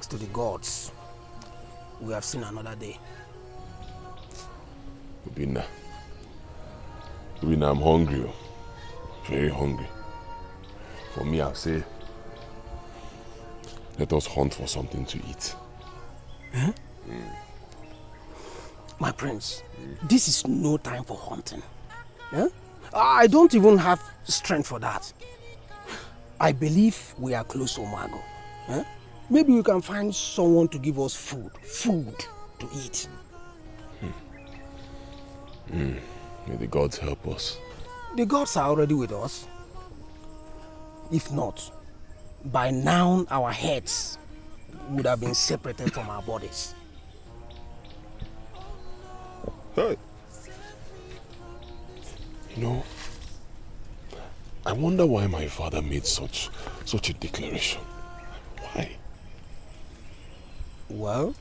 thanks to the gods, we have seen another day. Ubina, I'm hungry. Very hungry. For me, I'll say, let us hunt for something to eat. Huh? My prince, this is no time for hunting. Huh? I don't even have strength for that. I believe we are close to Mago. Huh? Maybe we can find someone to give us food to eat. May the gods help us. The gods are already with us. If not, by now our heads would have been separated from our bodies. Hey. You know, I wonder why my father made such a declaration. Why? Well,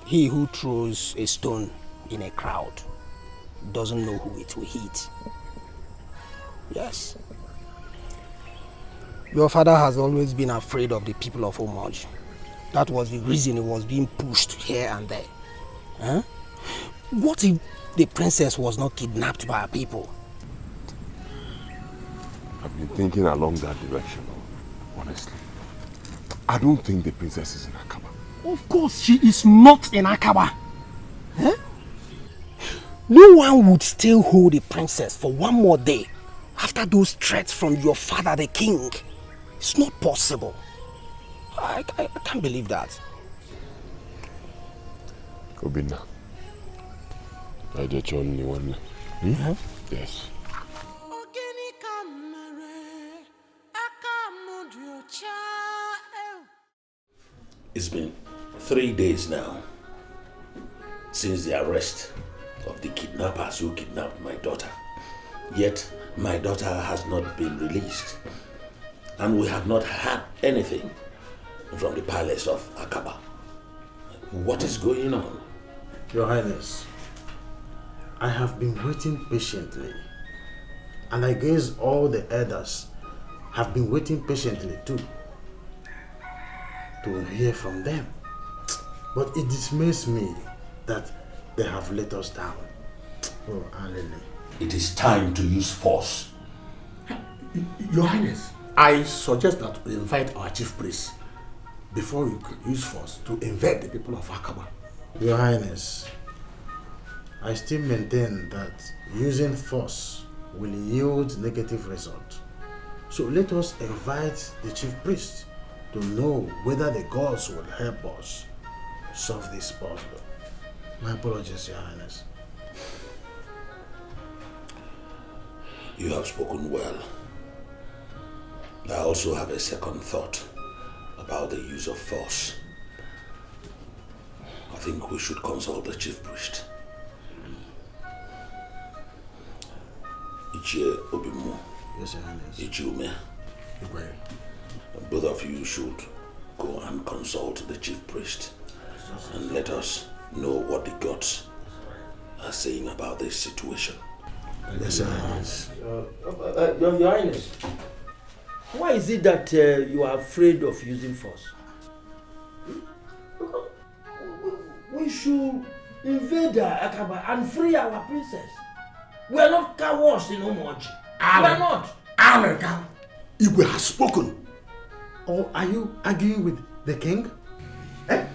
he who throws a stone in a crowd doesn't know who it will hit. Yes. Your father has always been afraid of the people of Omoj. That was the reason he was being pushed here and there. Huh? What if the princess was not kidnapped by our people? I've been thinking along that direction, honestly. I don't think the princess is in Akaba. Of course she is not in Akaba. Huh? No one would still hold the princess for one more day after those threats from your father the king. It's not possible. I can't believe that. Obina, I just told you one. Yes. It's been 3 days now since the arrest of the kidnappers who kidnapped my daughter. Yet my daughter has not been released, and we have not had anything from the palace of Akaba. What is going on? Your Highness, I have been waiting patiently, and I guess all the elders have been waiting patiently too, to hear from them. But it dismays me that they have let us down. Oh, Alele. It is time to use force. Your Highness, I suggest that we invite our chief priest before we could use force to invade the people of Akaba. Your Highness, I still maintain that using force will yield negative results. So let us invite the chief priest to know whether the gods will help us solve this puzzle. My apologies, Your Highness. You have spoken well. I also have a second thought about the use of force. I think we should consult the chief priest. Ichie Obimu. Yes, Your Highness. Ichiume. Both of you should go and consult the chief priest and let us know what the gods are saying about this situation. Yes, Your Highness. Your Highness, why is it that you are afraid of using force? We should invade Akaba and free our princess. We are not cowards in Omoji. We are not. Alega, Igwe has spoken. Or are you arguing with the king? Eh?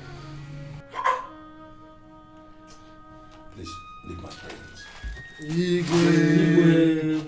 Please leave my presence. Igwe.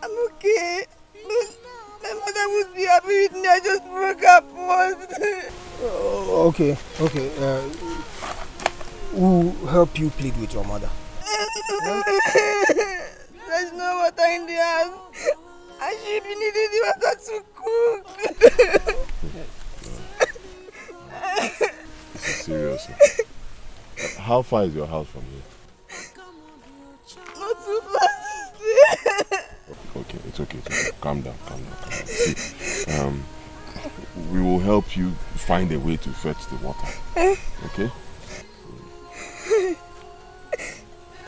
I'm okay. My mother would be Ini, I just broke her post. Okay. We'll help you plead with your mother. There's no water in the house. And she be needing the water to cook. This is serious. How far is your house from here? Not too far. Okay, it's okay. Calm down. See, we will help you find a way to fetch the water. Okay?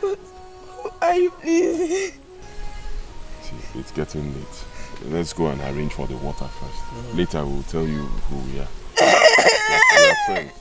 But who are you, please? See, it's getting late. Let's go and arrange for the water first. Later we'll tell you who we are. We are friends.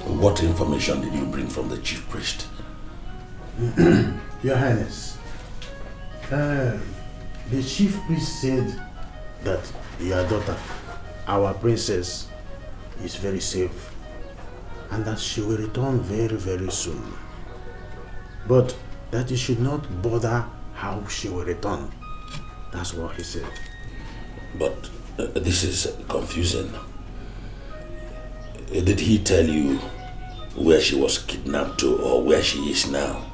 What information did you bring from the chief priest? Your Highness, the chief priest said that your daughter, our princess, is very safe and that she will return very, very soon. But that you should not bother how she will return. That's what he said. But this is confusing. Did he tell you where she was kidnapped to or where she is now?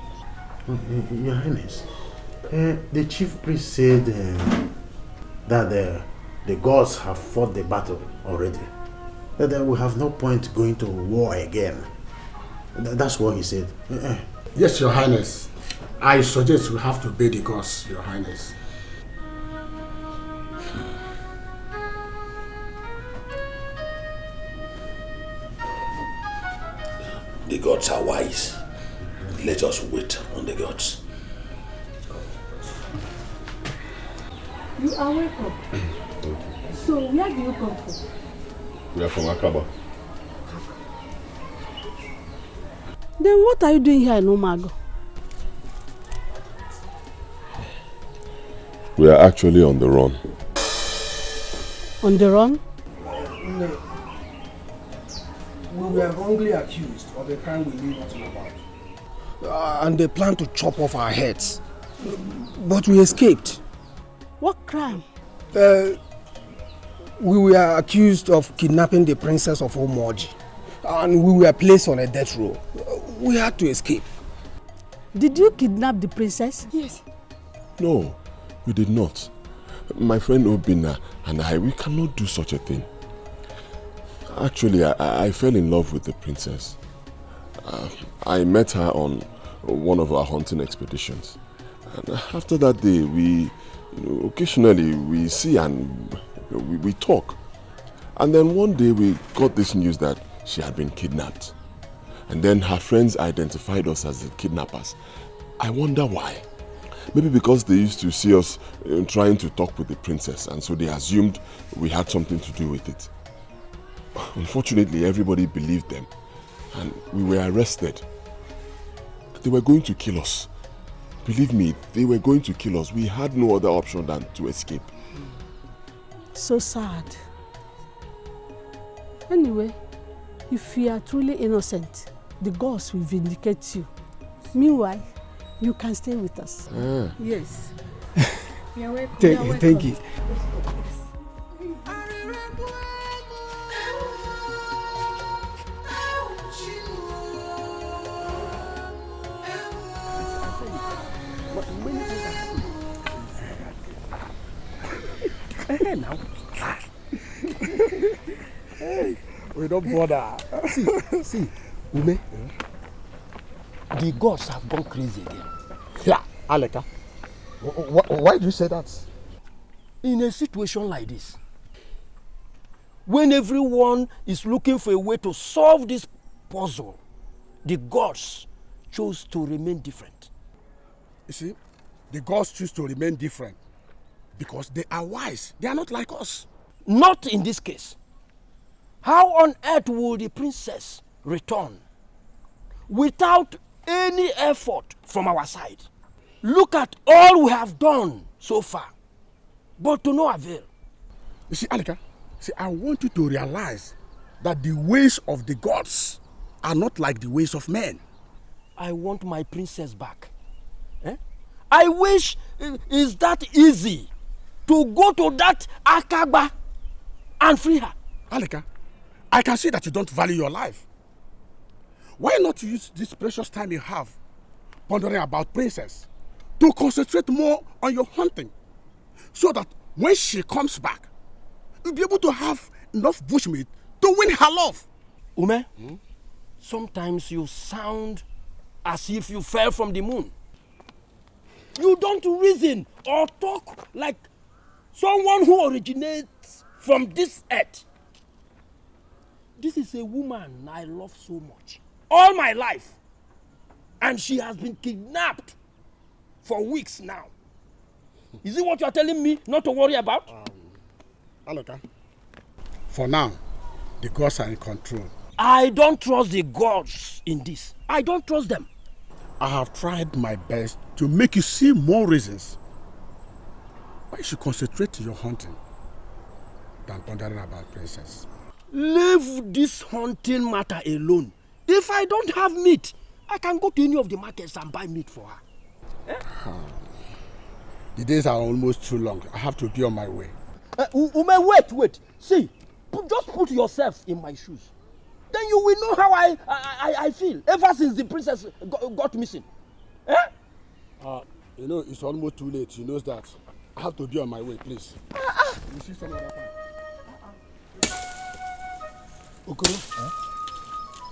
Your Highness, the chief priest said that the gods have fought the battle already. That we have no point going to war again. That's what he said. Yes, Your Highness. I suggest we have to obey the gods, Your Highness. The gods are wise. Let us wait on the gods. You are welcome. So, where do you come from? We are from Akaba. Then what are you doing here in Umago? We are actually on the run. On the run? No. We were wrongly accused of a crime we knew nothing about. And they planned to chop off our heads. But we escaped. What crime? We were accused of kidnapping the princess of Omoji. And we were placed on a death row. We had to escape. Did you kidnap the princess? Yes. No, we did not. My friend Obina and I, we cannot do such a thing. Actually, I fell in love with the princess. I met her on one of our hunting expeditions. And after that day, occasionally we see and we talk. And then one day we got this news that she had been kidnapped. And then her friends identified us as the kidnappers. I wonder why. Maybe because they used to see us trying to talk with the princess, and so they assumed we had something to do with it. Unfortunately, everybody believed them, and we were arrested. They were going to kill us. Believe me, they were going to kill us. We had no other option than to escape. So sad. Anyway, if you are truly innocent, the gods will vindicate you. Meanwhile, you can stay with us. Yes. You're welcome. Thank you. Now. We don't bother. See, Ume, the gods have gone crazy again. Yeah, Aleka. Why do you say that? In a situation like this, when everyone is looking for a way to solve this puzzle, the gods chose to remain different. You see, the gods choose to remain different because they are wise. They are not like us. Not in this case. How on earth will the princess return without any effort from our side? Look at all we have done so far, but to no avail. You see, Alika, I want you to realize that the ways of the gods are not like the ways of men. I want my princess back. I wish it's that easy to go to that Akaba and free her. Alika, I can see that you don't value your life. Why not use this precious time you have pondering about princess to concentrate more on your hunting, so that when she comes back, you'll be able to have enough bushmeat to win her love. Ume, sometimes you sound as if you fell from the moon. You don't reason or talk like someone who originates from this earth. This is a woman I love so much, all my life, and she has been kidnapped for weeks now. Is it what you are telling me not to worry about? Alika, for now, the gods are in control. I don't trust the gods in this. I don't trust them. I have tried my best to make you see more reasons why you should concentrate on your hunting than pondering about princess. Leave this hunting matter alone. If I don't have meat, I can go to any of the markets and buy meat for her. The days are almost too long. I have to be on my way. Ume, wait. See, just put yourself in my shoes. Then you will know how I feel ever since the princess got missing. It's almost too late. She knows that. I have to be on my way, please. You see some other time. Okoro,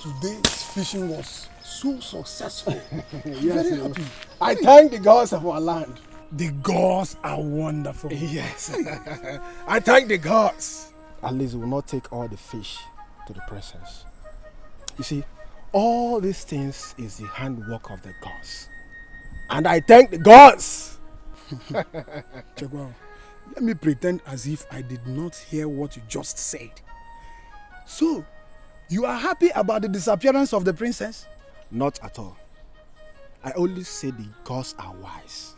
today's fishing was so successful. Yes, Very happy. I thank the gods of our land. The gods are wonderful. Yes. I thank the gods. At least we will not take all the fish to the princess. You see, all these things is the handwork of the gods. And I thank the gods. Chegwao, let me pretend as if I did not hear what you just said. So, you are happy about the disappearance of the princess? Not at all. I only say the gods are wise.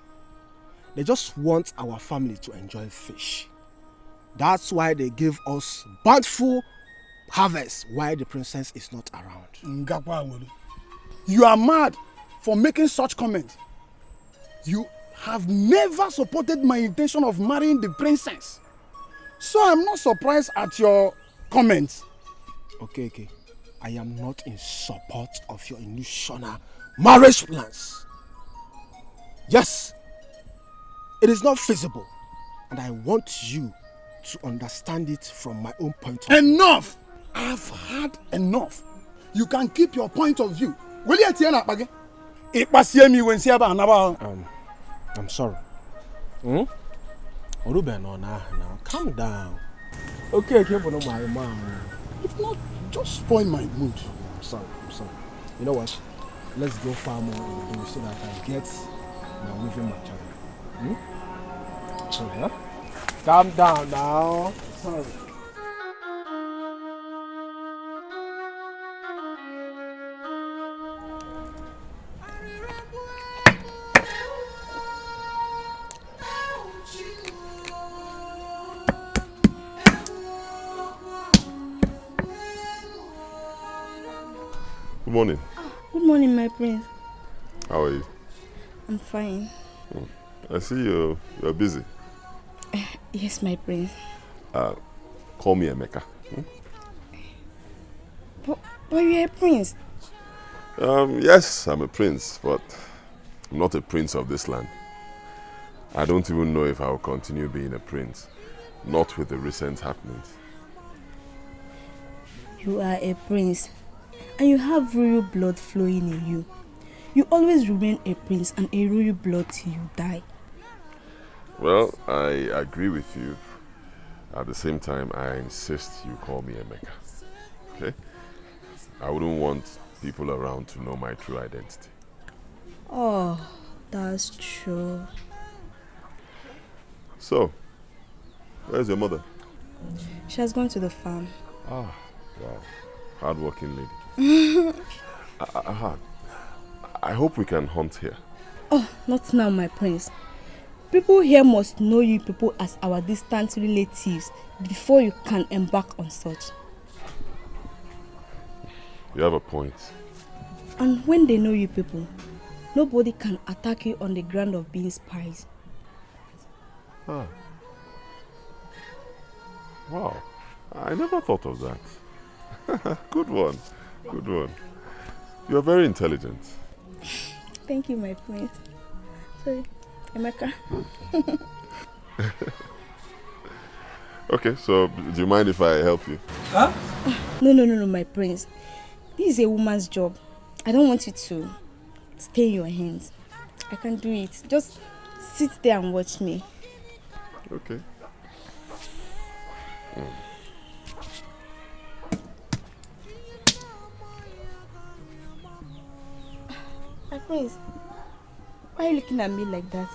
They just want our family to enjoy fish. That's why they give us bountiful harvest while the princess is not around. You are mad for making such comments. You have never supported my intention of marrying the princess. So I'm not surprised at your comments. Okay. I am not in support of your illusional marriage plans. Yes, it is not feasible. And I want you to understand it from my own point of view. Enough! I've had enough. You can keep your point of view. Will you tell me? I'm sorry. Calm down. Okay, my mom. If not, just spoil my mood. I'm sorry. You know what? Let's go far more in the day so that I get my weaving material. Sorry, huh? Calm down now. Sorry. Good morning. Good morning, my prince. How are you? I'm fine. I see you're busy. Yes, my prince. Call me Emeka. But you're a prince. Yes, I'm a prince, but I'm not a prince of this land. I don't even know if I'll continue being a prince, not with the recent happenings. You are a prince, and you have royal blood flowing in you. You always remain a prince and a royal blood till you die. Well, I agree with you. At the same time, I insist you call me Emeka. Okay? I wouldn't want people around to know my true identity. Oh, that's true. So, where's your mother? She has gone to the farm. Oh, Wow, hard-working lady. I hope we can hunt here. Oh, not now, my prince. People here must know you people as our distant relatives before you can embark on such. You have a point. And when they know you people, nobody can attack you on the ground of being spies. Ah. Wow, I never thought of that. Good one, good one. You're very intelligent. Thank you, my prince. Sorry, Emeka. Okay, so do you mind if I help you? Huh? No, my prince. This is a woman's job. I don't want you to stay in your hands. I can do it. Just sit there and watch me. Okay. My prince, why are you looking at me like that?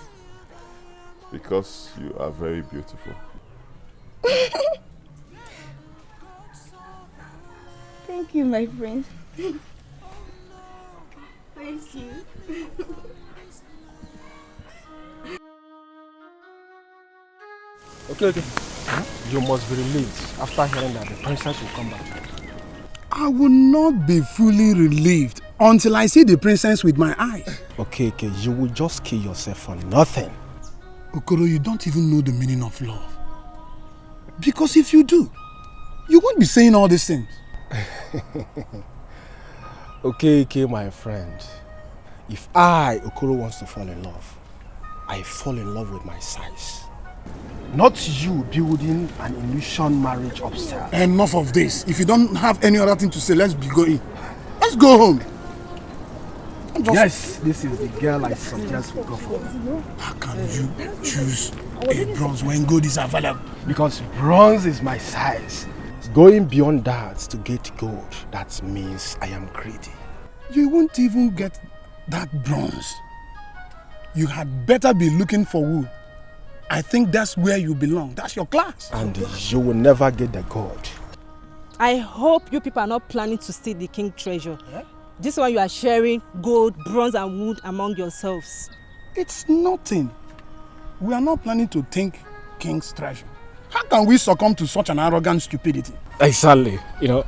Because you are very beautiful. Thank you, my prince. Thank you. Okay. You must be relieved after hearing that the princess will come back. I will not be fully relieved until I see the princess with my eyes. Okay, you will just kill yourself for nothing. Okoro, you don't even know the meaning of love. Because if you do, you won't be saying all these things. Okay, my friend. If I, Okoro, wants to fall in love, I fall in love with my size. Not you building an illusion marriage upstairs. Enough of this. If you don't have any other thing to say, let's be going. Let's go home. Yes, this is the girl I suggest we go for. How can you choose a bronze when gold is available? Because bronze is my size. Going beyond that to get gold, that means I am greedy. You won't even get that bronze. You had better be looking for wood. I think that's where you belong. That's your class. And you will never get the gold. I hope you people are not planning to steal the king's treasure. Yeah? This one you are sharing gold, bronze and wood among yourselves. It's nothing. We are not planning to take king's treasure. How can we succumb to such an arrogant stupidity? Exactly.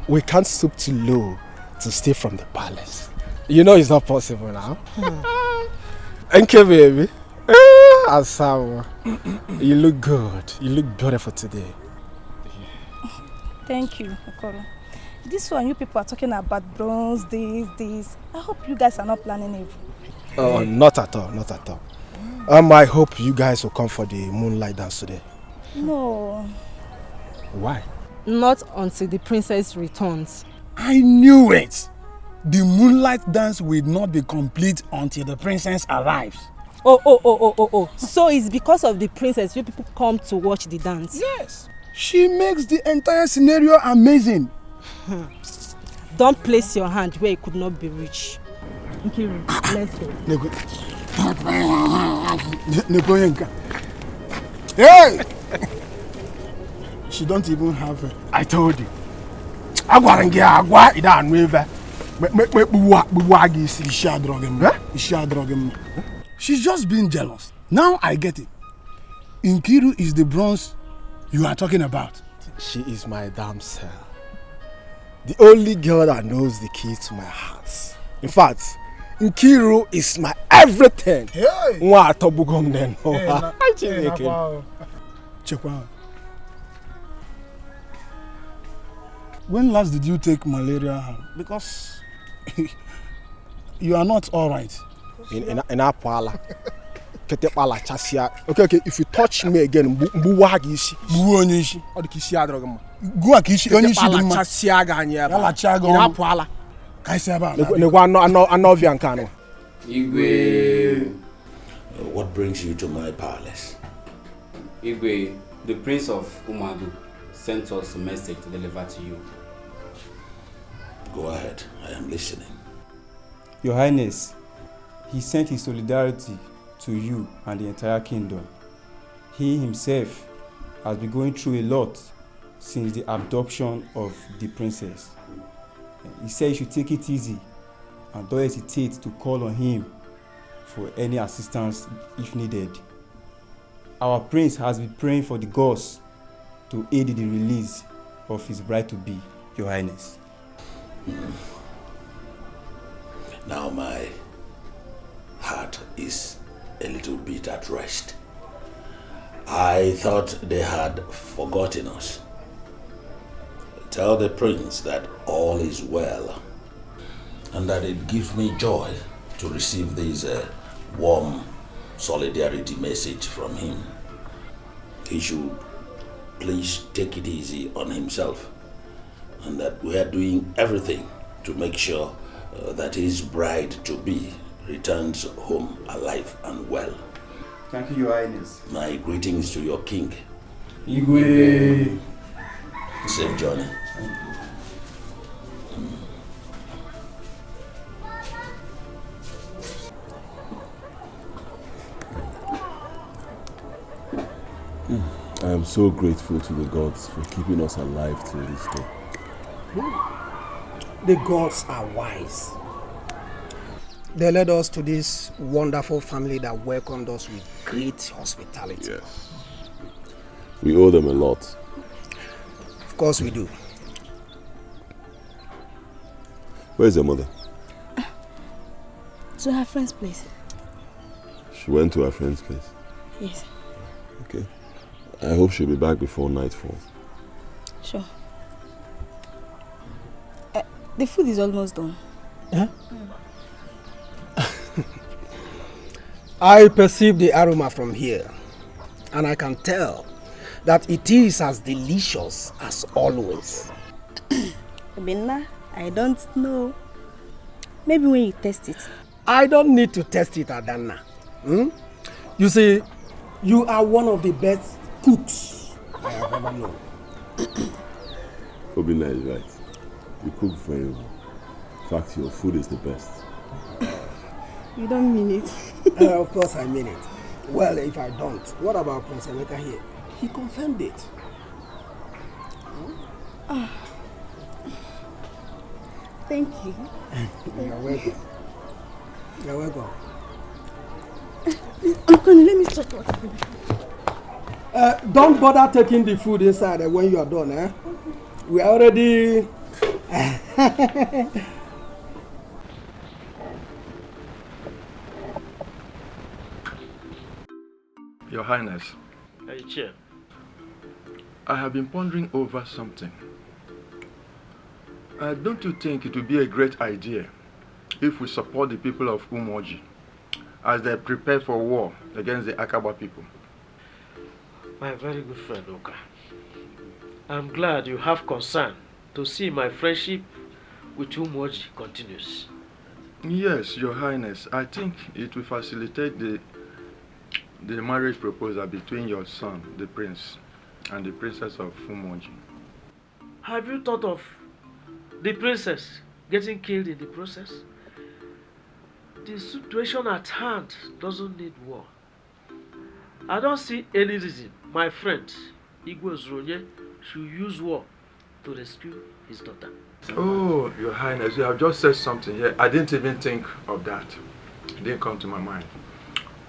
We can't stoop too low to steal from the palace. It's not possible now. Okay, baby. Asawa, you look good. You look beautiful today. Thank you, Okoro. This one you people are talking about bronze, this. I hope you guys are not planning evil. Oh, not at all, not at all. I hope you guys will come for the moonlight dance today. No. Why? Not until the princess returns. I knew it. The moonlight dance will not be complete until the princess arrives. Oh. So it's because of the princess you people come to watch the dance? Yes. She makes the entire scenario amazing. Don't place your hand where it could not be reached. Nkiru, let's go. Hey! She don't even have her. I told you. She's just being jealous. Now I get it. Nkiru is the bronze you are talking about. She is my damsel. The only girl that knows the key to my heart. In fact, Nkiru is my everything. Hey! When last did you take malaria? Because you are not all right. In Apala. Okay, if you touch me again, Buwagishi. Guakishi, Igwe, what brings you to my palace? Igwe, the Prince of Umadu sent us a message to deliver to you. Go ahead, I am listening. Your Highness, he sent his solidarity to you and the entire kingdom. He himself has been going through a lot since the abduction of the princess. He said you should take it easy and don't hesitate to call on him for any assistance if needed. Our prince has been praying for the gods to aid in the release of his bride-to-be, Your Highness. Now my heart is a little bit at rest. I thought they had forgotten us. Tell the prince that all is well and that it gives me joy to receive this warm solidarity message from him. He should please take it easy on himself and that we are doing everything to make sure that his bride-to-be returns home alive and well. Thank you, Your Highness. My greetings to your king. Igwe. Safe journey. I am so grateful to the gods for keeping us alive till this day. The gods are wise. They led us to this wonderful family that welcomed us with great hospitality. Yes. We owe them a lot. Of course we do. Where's your mother? To her friend's place. She went to her friend's place. Yes. Okay. I hope she'll be back before nightfall. Sure. The food is almost done. Huh? I perceive the aroma from here, and I can tell that it is as delicious as always. Binna, I don't know. Maybe when you test it. I don't need to test it, Adanna. You see, you are one of the best cooks I have ever known. Obinna is right. You cook very well. In fact, your food is the best. You don't mean it. Of course I mean it. Well, if I don't, what about Prince Emeka here? He confirmed it. Thank you. You're welcome. You're welcome. Uncle, let me stop what. Don't bother taking the food inside when you are done. Eh? We are already... Your Highness. Hey, Chair. I have been pondering over something. Don't you think it would be a great idea if we support the people of Umoji as they prepare for war against the Akaba people? My very good friend, Oka. I'm glad you have concern to see my friendship with Umoji continues. Yes, Your Highness. I think it will facilitate the marriage proposal between your son, the prince, and the princess of Umoji. Have you thought of the princess getting killed in the process? The situation at hand doesn't need war. I don't see any reason my friend Igwe Ozronye should use war to rescue his daughter. Oh, Your Highness, you have just said something here. I didn't even think of that. It didn't come to my mind.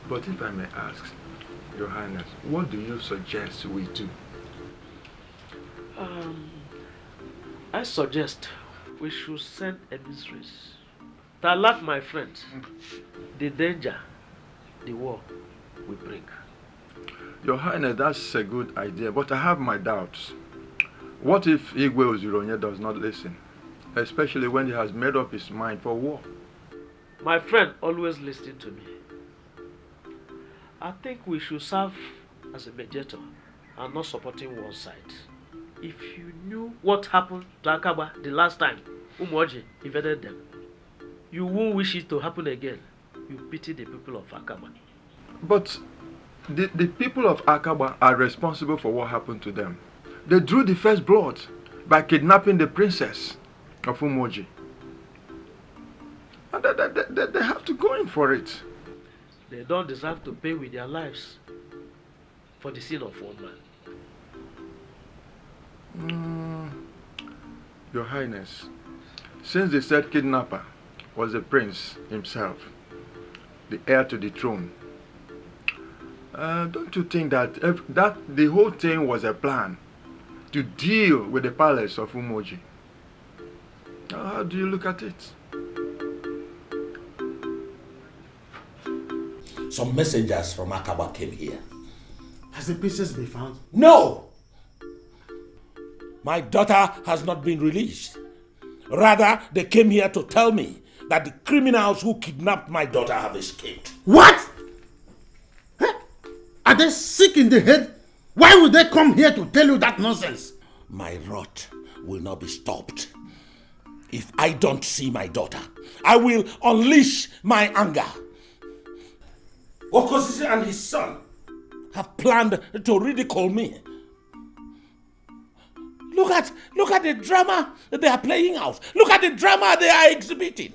But if I may ask, Your Highness, what do you suggest we do? I suggest we should send emissaries to alert my friend the danger the war will bring. Your Highness, that's a good idea, but I have my doubts. What if Igwe Ozironye does not listen, especially when he has made up his mind for war? My friend always listens to me. I think we should serve as a mediator and not supporting one side. If you knew what happened to Akaba the last time Umoji invaded them, you won't wish it to happen again. You pity the people of Akaba. But the people of Akaba are responsible for what happened to them. They drew the first blood by kidnapping the princess of Umoji. And they have to go in for it. They don't deserve to pay with their lives for the sin of one man. Your Highness, since the said kidnapper was the prince himself, the heir to the throne, don't you think that the whole thing was a plan to deal with the palace of Umoji? How do you look at it? Some messengers from Akaba came here. Has the princess been found? No! My daughter has not been released. Rather, they came here to tell me that the criminals who kidnapped my daughter have escaped. What? Are they sick in the head? Why would they come here to tell you that nonsense? My wrath will not be stopped. If I don't see my daughter, I will unleash my anger. Okosisi and his son have planned to ridicule me. Look at the drama they are playing out. Look at the drama they are exhibiting.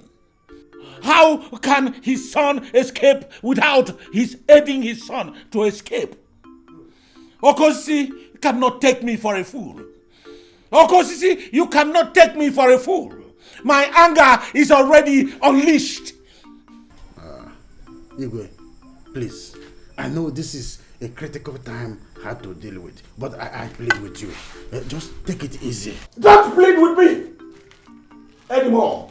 How can his son escape without his aiding his son to escape? Okosisi cannot take me for a fool. Okosisi, you cannot take me for a fool. My anger is already unleashed. Igwe, please. I know this is a critical time hard to deal with, but I plead with you. Just take it easy. Don't plead with me anymore.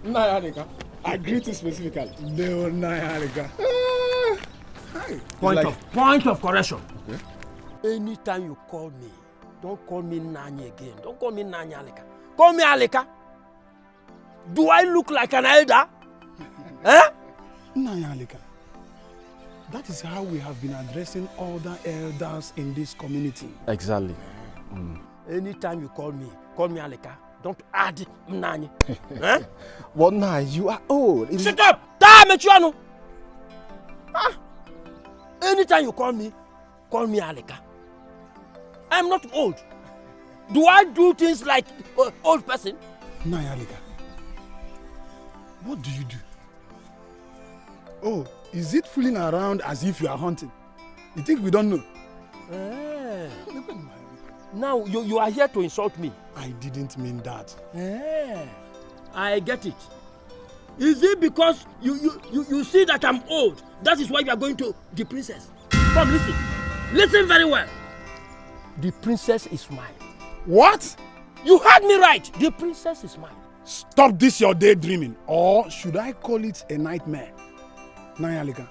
Naija, I greet you specifically. No, Naija. Point of correction. Okay. Anytime you call me, don't call me Nanya again. Don't call me Nanya Alika. Call me Alika. Do I look like an elder? Nanya Alika. That is how we have been addressing other elders in this community. Exactly. Anytime you call me Alika. Don't add Nanya. Well, now you are old. Shut up! Anytime you call me Alika. I'm not old. Do I do things like old person? Nanya Alika. What do you do? Oh, is it fooling around as if you are hunting? You think we don't know? Now you are here to insult me. I didn't mean that. I get it. Is it because you see that I'm old? That is why you are going to the princess. Come listen. Listen very well. The princess is mine. What? You heard me right. The princess is mine. Stop this your daydreaming. Or should I call it a nightmare? Nanya Alika,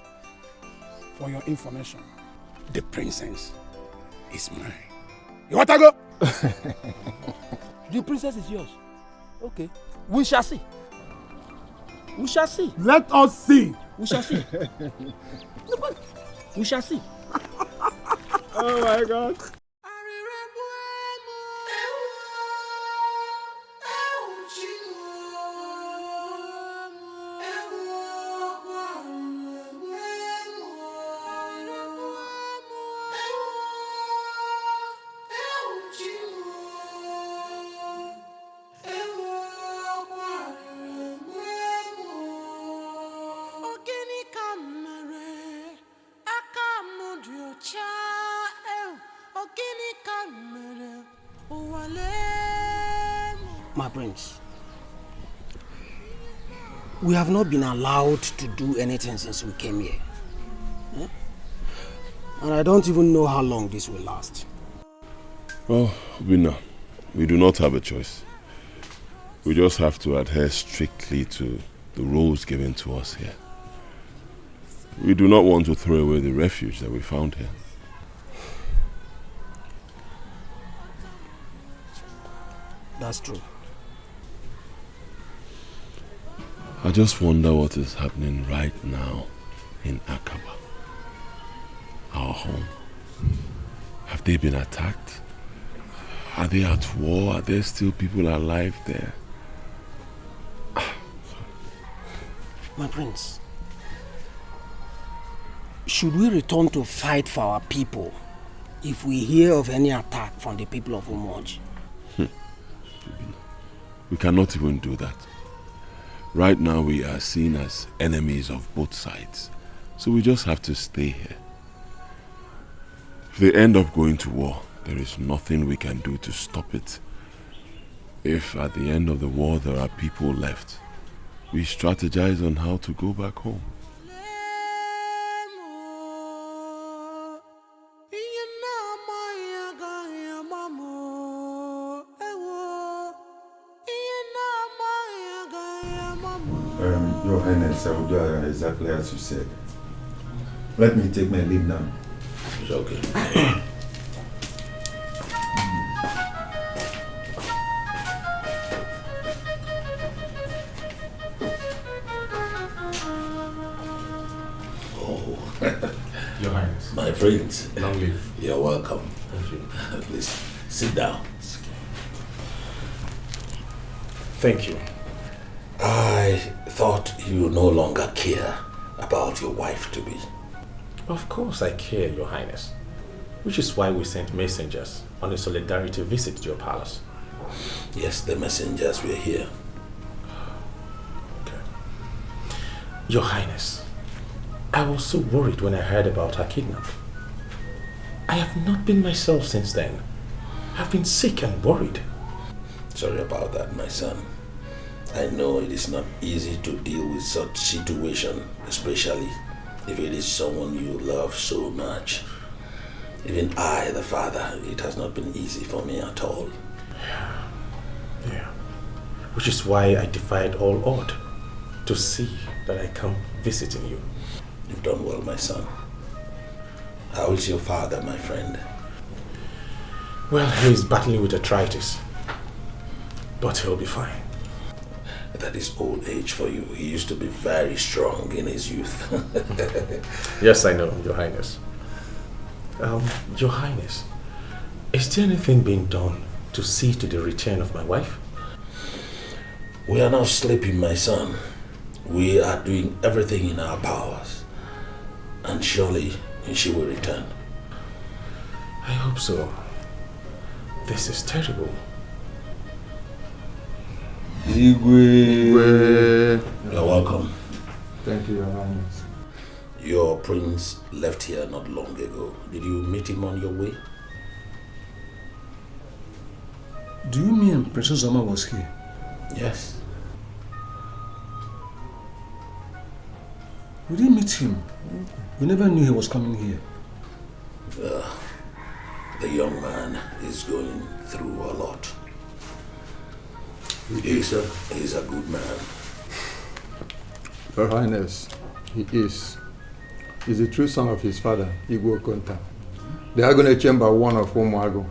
for your information, the princess is mine. You want to go? The princess is yours. Okay. We shall see. We shall see. Let us see. We shall see. We shall see. Oh my God. My prince, we have not been allowed to do anything since we came here. And I don't even know how long this will last. Well, we do not have a choice. We just have to adhere strictly to the rules given to us here. We do not want to throw away the refuge that we found here. That's true. I just wonder what is happening right now in Akaba, our home. Have they been attacked? Are they at war? Are there still people alive there? My prince, should we return to fight for our people if we hear of any attack from the people of Umoji? We cannot even do that. Right now we are seen as enemies of both sides. So we just have to stay here. If they end up going to war, there is nothing we can do to stop it. If at the end of the war there are people left, we strategize on how to go back home. Your Highness, I will do exactly as you said. Let me take my leave now. It's okay. Your Highness. My friends. Long live. You're welcome. Thank you. Please, sit down. Thank you. I thought you no longer care about your wife-to-be. Of course I care, Your Highness. Which is why we sent messengers on a solidarity visit to your palace. Yes, the messengers were here. Okay. Your Highness, I was so worried when I heard about her kidnap. I have not been myself since then. I've been sick and worried. Sorry about that, my son. I know it is not easy to deal with such situation, especially if it is someone you love so much. Even I, the father, it has not been easy for me at all. Yeah. Which is why I defied all odds to see that I come visiting you. You've done well, my son. How is your father, my friend? Well, he is battling with arthritis, but he'll be fine. That is old age for you. He used to be very strong in his youth. Yes, I know, Your Highness. Your Highness, is there anything being done to see to the return of my wife? We are not sleeping, my son. We are doing everything in our powers. And surely she will return. I hope so. This is terrible. Igwe. You're welcome. Thank you, Your Highness. Your prince left here not long ago. Did you meet him on your way? Do you mean Princess Zoma was here? Yes. We didn't meet him. We never knew he was coming here. The young man is going through a lot. He's a good man. Your Highness, he is. He's the true son of his father, Igwe Okonta. The Agone Chamber one of Umuagu.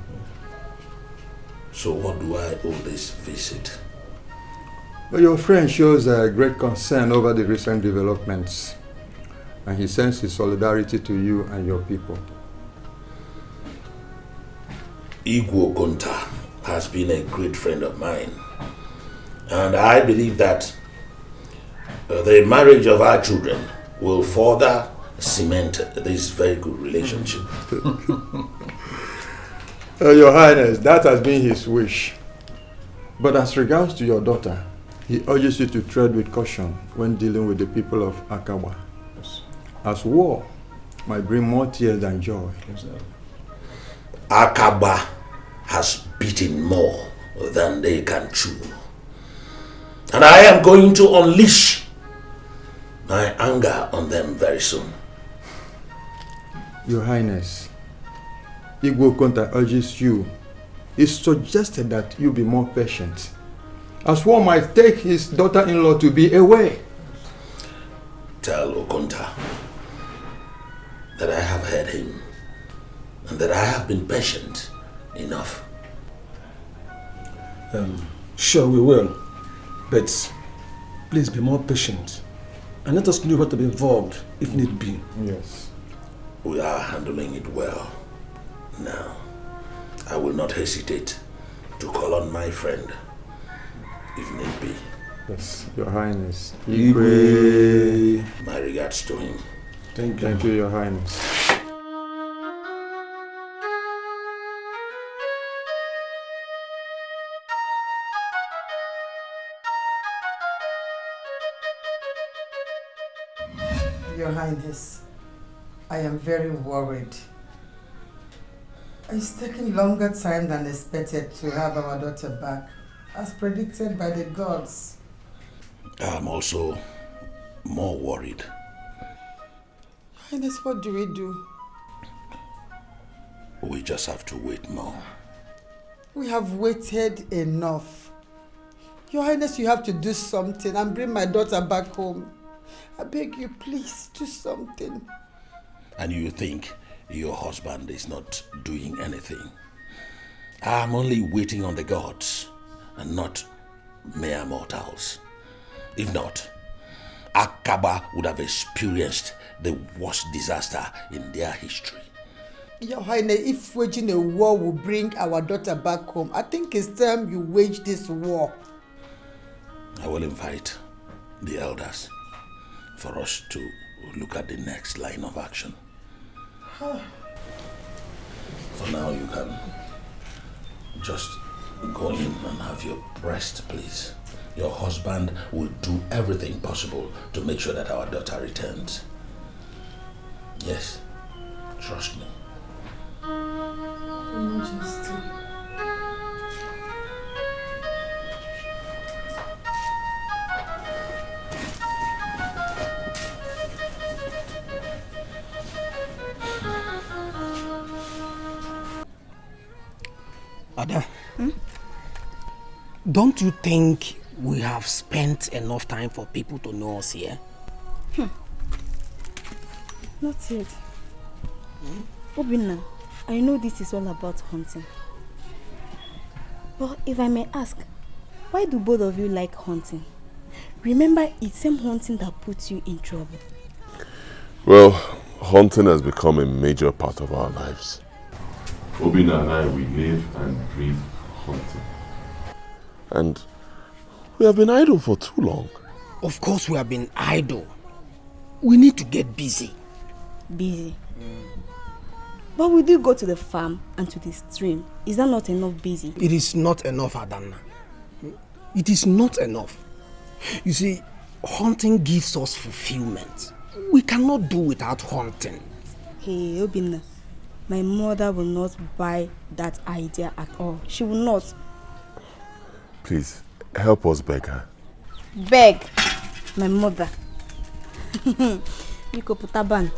So what do I owe this visit? But your friend shows a great concern over the recent developments, and he sends his solidarity to you and your people. Igwe Okonta has been a great friend of mine. And I believe that the marriage of our children will further cement this very good relationship. Your Highness, that has been his wish. But as regards to your daughter, he urges you to tread with caution when dealing with the people of Akawa. As war might bring more tears than joy. Akaba has beaten more than they can chew. And I am going to unleash my anger on them very soon. Your Highness, Igwe Okonta urges you. He suggested that you be more patient, as one might take his daughter-in-law to be away. Tell Okonta that I have heard him and that I have been patient enough. Sure, we will. But please be more patient and let us know what to be involved if need be. Yes. We are handling it well. Now, I will not hesitate to call on my friend, if need be. Yes, Your Highness. Igwe. My regards to him. Thank you, Your Highness. Your Highness, I am very worried. It's taking longer time than expected to have our daughter back, as predicted by the gods. I'm also more worried. Highness, what do we do? We just have to wait more. We have waited enough. Your Highness, you have to do something and bring my daughter back home. I beg you, please, do something. And you think your husband is not doing anything? I'm only waiting on the gods and not mere mortals. If not, Akaba would have experienced the worst disaster in their history. Your Highness, if waging a war will bring our daughter back home, I think it's time you wage this war. I will invite the elders for us to look at the next line of action. For now, you can just go in and have your rest, please. Your husband will do everything possible to make sure that our daughter returns. Yes, trust me. Majesty. Ada, don't you think we have spent enough time for people to know us here? Not yet. Obinna, I know this is all about hunting. But if I may ask, why do both of you like hunting? Remember, it's same hunting that puts you in trouble. Well, hunting has become a major part of our lives. Obinna and I, we live and breathe hunting. And we have been idle for too long. Of course we have been idle. We need to get busy. Busy? But we do go to the farm and to the stream. Is that not enough busy? It is not enough, Adanna. It is not enough. You see, hunting gives us fulfillment. We cannot do without hunting. Hey, Obinna, my mother will not buy that idea at all. She will not. Please, help us beg her. Beg? My mother? Biko Putaban.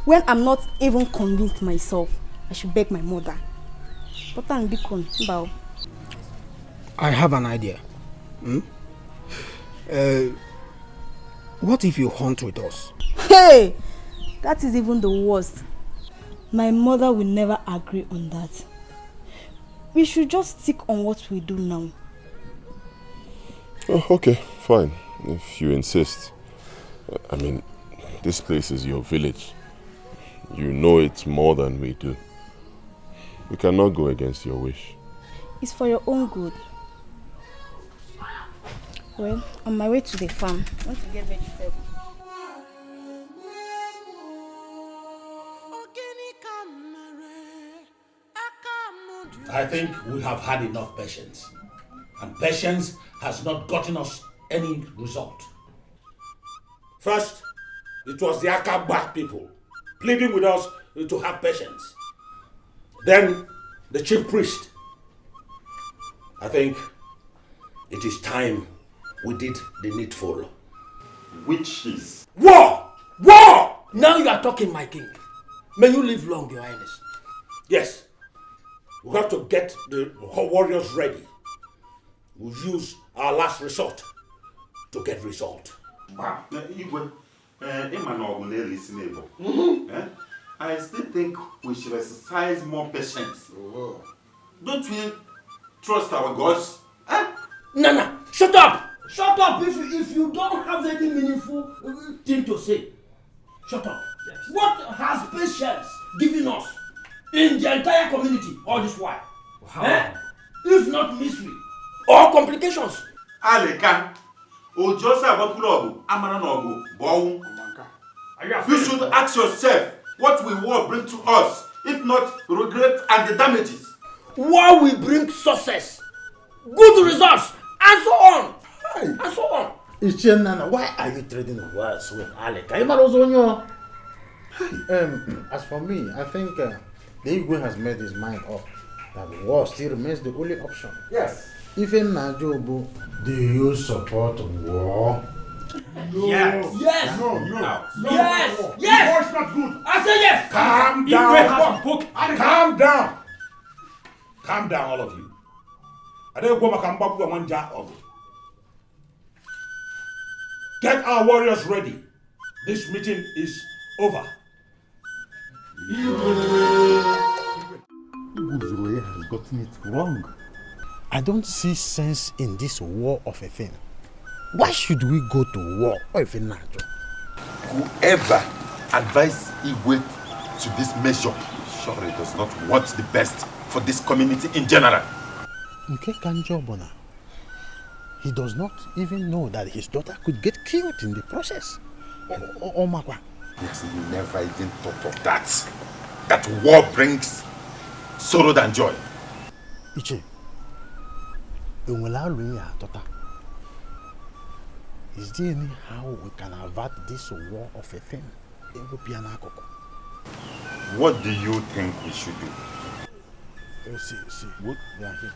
When I'm not even convinced myself, I should beg my mother. Potan Bikon, bow. I have an idea. What if you hunt with us? Hey! That is even the worst. My mother will never agree on that. We should just stick on what we do now. Oh, okay, fine. If you insist. I mean, this place is your village. You know it more than we do. We cannot go against your wish. It's for your own good. Well, on my way to the farm, I want to get vegetables. I think we have had enough patience. And patience has not gotten us any result. First, it was the Akaba people pleading with us to have patience. Then, the chief priest. I think it is time we did the needful. Which is? War! War! Now you are talking, my king. May you live long, your highness. Yes. We have to get the warriors ready. We'll use our last resort to get result. I still think we should exercise more patience. Don't we trust our gods? Nana, shut up! Shut up if you don't have any meaningful thing to say. Shut up. Yes. What has patience given us? in the entire community all this while. Wow. If not mystery or complications. Aleka, Ojosa Wapulogo, Amananogo, Bow. You should ask yourself what will war bring to us, if not regret and the damages. War will bring success, good results, and so on. And so on. Ichenana, why are you trading words with Aleka? As for me, I think the Igwe has made his mind up that war still remains the only option. Yes. Even Najobu, do you support war? No. Yes. Yes. No. Yes. Yes. War's not good. I say yes. Calm down. Calm down. Calm down, all of you. I don't go back one job. Get our warriors ready. This meeting is over. Iguzue has gotten it wrong. I don't see sense in this war of a thing. Why should we go to war of a nature? Whoever advised Igwe to this measure surely does not want the best for this community in general. Nke Kanjobona, he does not even know that his daughter could get killed in the process. Omakwa. Yes, he never even thought of that. That war brings sorrow than joy. Iche, is there any how we can avert this war of a thing? What do you think we should do? See. What? They are here.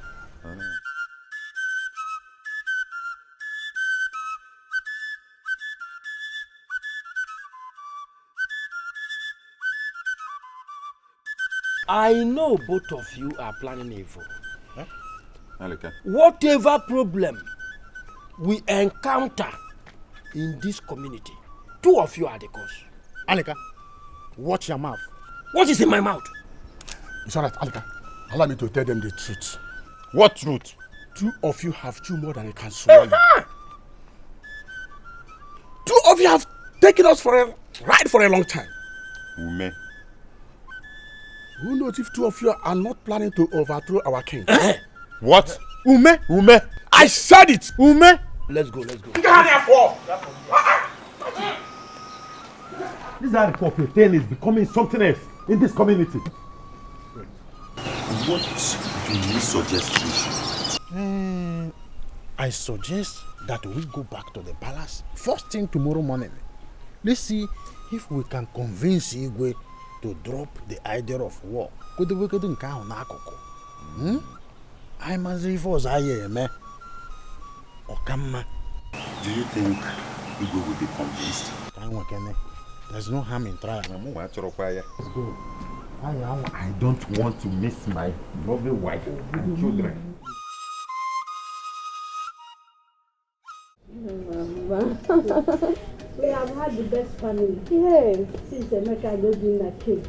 I know both of you are planning evil. Huh? Aleka. Whatever problem we encounter in this community, two of you are the cause. Aleka, watch your mouth. What is in my mouth? It's alright, Aleka. Allow me to tell them the truth. What truth? Two of you have chewed more than you can swallow. Two of you have taken us for a ride for a long time. Ume. Who knows if two of you are not planning to overthrow our king? What? Ume. I said it. Ume. Let's go. This Agriculture thing is becoming something else in this community. What do you suggest we should do? I suggest that we go back to the palace first thing tomorrow morning. Let's see if we can convince Igwe to drop the idea of war. I must reinforce Okama. Do you think Igwe will be convinced? There's no harm in trying. Let's go. I don't want to miss my lovely wife and children. We have had the best family. Yes, since Emeka has been a king.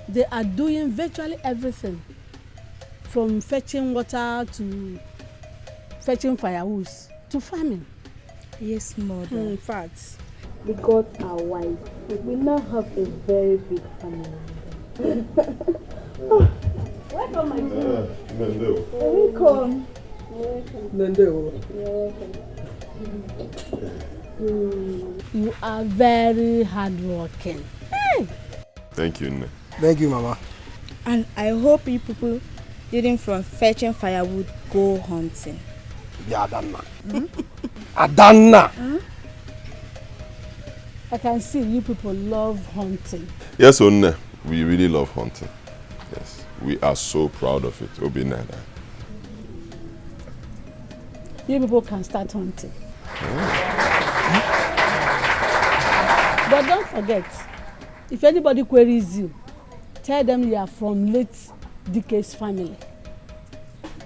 They are doing virtually everything, from fetching water to fetching firewood to farming. Yes, mother. In fact, the gods are wise. We now have a very big family. Welcome, my dear. Welcome. You are very hardworking. Hey. Thank you, Nne. Thank you, Mama. And I hope you people didn't from fetching firewood go hunting. Yeah, Adanna. Adanna! I can see you people love hunting. Yes, Nne. We really love hunting. Yes. We are so proud of it. Obinna. You people can start hunting. But don't forget, if anybody queries you, tell them you are from late Dikeh's family.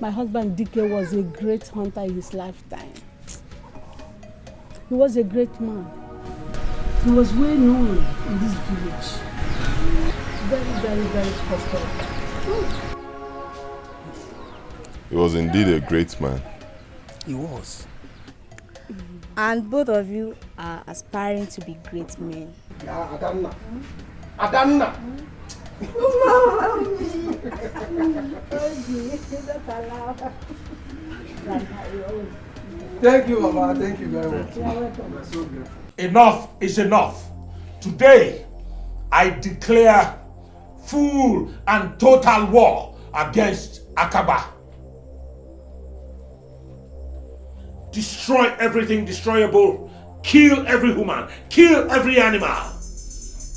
My husband Dikeh was a great hunter in his lifetime. He was a great man. He was well known in this village. Very, very, very prosperous. He was indeed a great man. He was. And both of you are aspiring to be great men. Yeah, Adanna. Adanna! Thank you, Mama. Thank you very much. I'm so grateful. Enough is enough. Today, I declare full and total war against Akaba. Destroy everything destroyable. Kill every human. Kill every animal.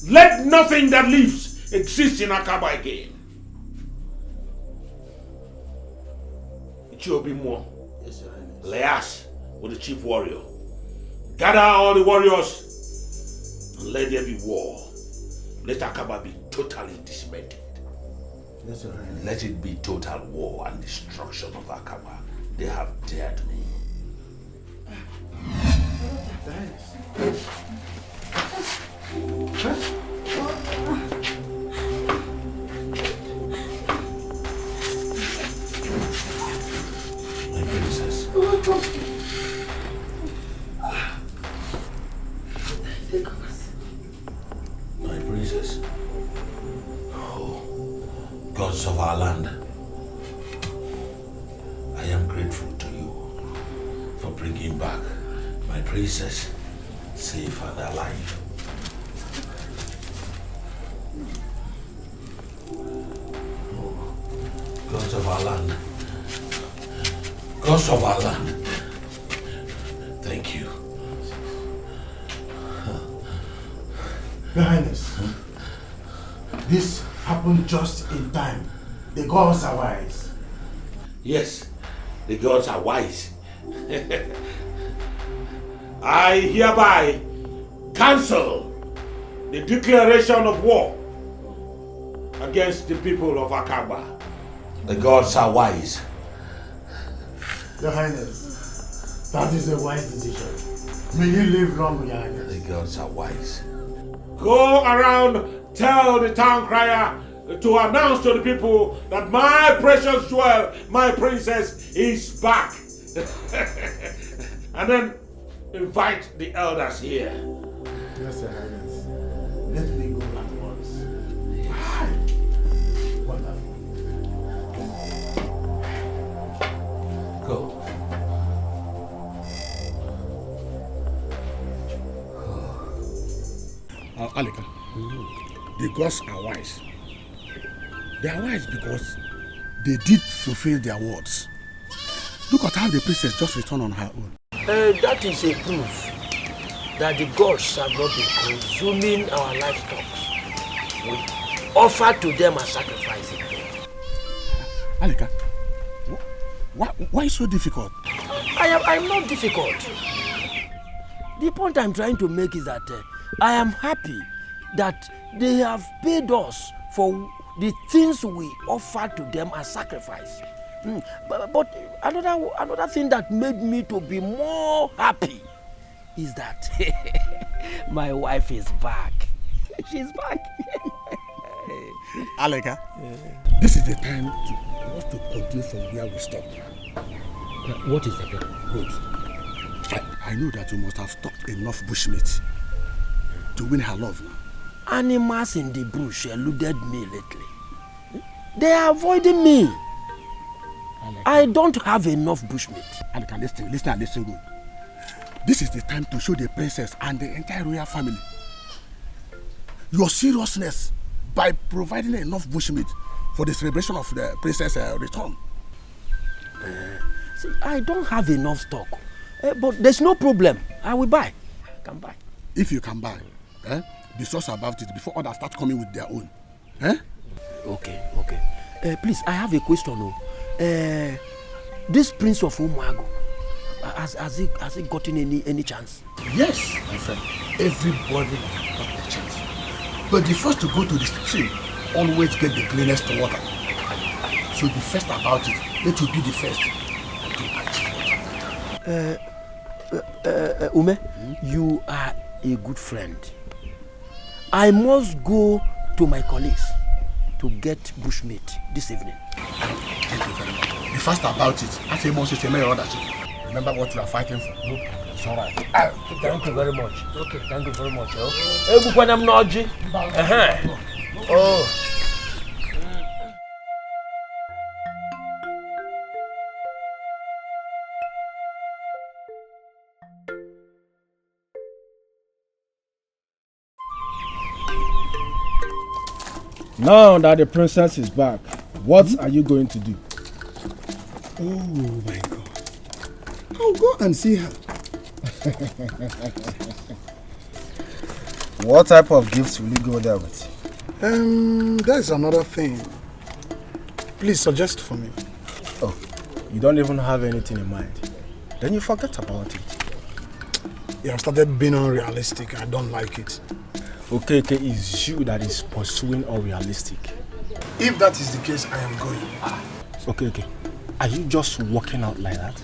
Let nothing that lives exist in Akaba again. It will be more. Yes, Your Highness. Leas with the chief warrior. Gather all the warriors and let there be war. Let Akaba be totally decimated. Yes, Your Highness. Let it be total war and destruction of Akaba. They have dared me. My princess. My princess. Oh, gods of our land. I am grateful to you for bringing back my princess safe and alive. Oh, gods of our land. Gods of our land. Thank you. Your Highness, this happened just in time. The gods are wise. Yes, the gods are wise. I hereby cancel the declaration of war against the people of Akaba. The gods are wise. Your Highness, that is a wise decision. May you live long, Your Highness. The gods are wise. Go around, tell the town crier to announce to the people that my precious jewel, my princess, is back. And then invite the elders here. Yes, Your Highness. Let me go at once. Wonderful. Go. Alika, the gods are wise. They are wise because they did fulfill their words. Look at how the princess just returned on her own. That is a proof that the gods have not been consuming our livestock. We offer to them a sacrifice in vain. Alika, why so difficult? I'm not difficult. The point I'm trying to make is that I am happy that they have paid us for the things we offer to them as sacrifice. But another thing that made me to be more happy is that my wife is back. She's back. Alika, this is the time for us to continue from where we stopped. What is the plan? Good. I know that you must have stocked enough bushmeat to win her love now. Animals in the bush eluded me lately. They are avoiding me. I don't have enough bushmeat. Alika, listen good. This is the time to show the princess and the entire royal family your seriousness by providing enough bushmeat for the celebration of the princess' return. See, I don't have enough stock, but there's no problem. I will buy. I can buy. If you can buy, be sus about it before others start coming with their own. Okay. Please, I have a question. This Prince of Umago, has he gotten any chance? Yes, my friend. Everybody has got a chance. But the first to go to the stream always get the cleanest water. So be first about it. Let you be the first to Ume, you are a good friend. I must go to my colleagues to get bushmeat this evening. Thank you very much. Be fast about it. I say most remember what you are fighting for. Okay, it's all right. Thank you very much. Okay, thank you very much. Oh. Now that the princess is back, what are you going to do? Oh my God. I'll go and see her. What type of gifts will you go there with? There's another thing. Please suggest for me. Oh, you don't even have anything in mind. Then you forget about it. You have started being unrealistic. I don't like it. Okay, it's you that is pursuing unrealistic. If that is the case, I am going. Okay. Are you just walking out like that?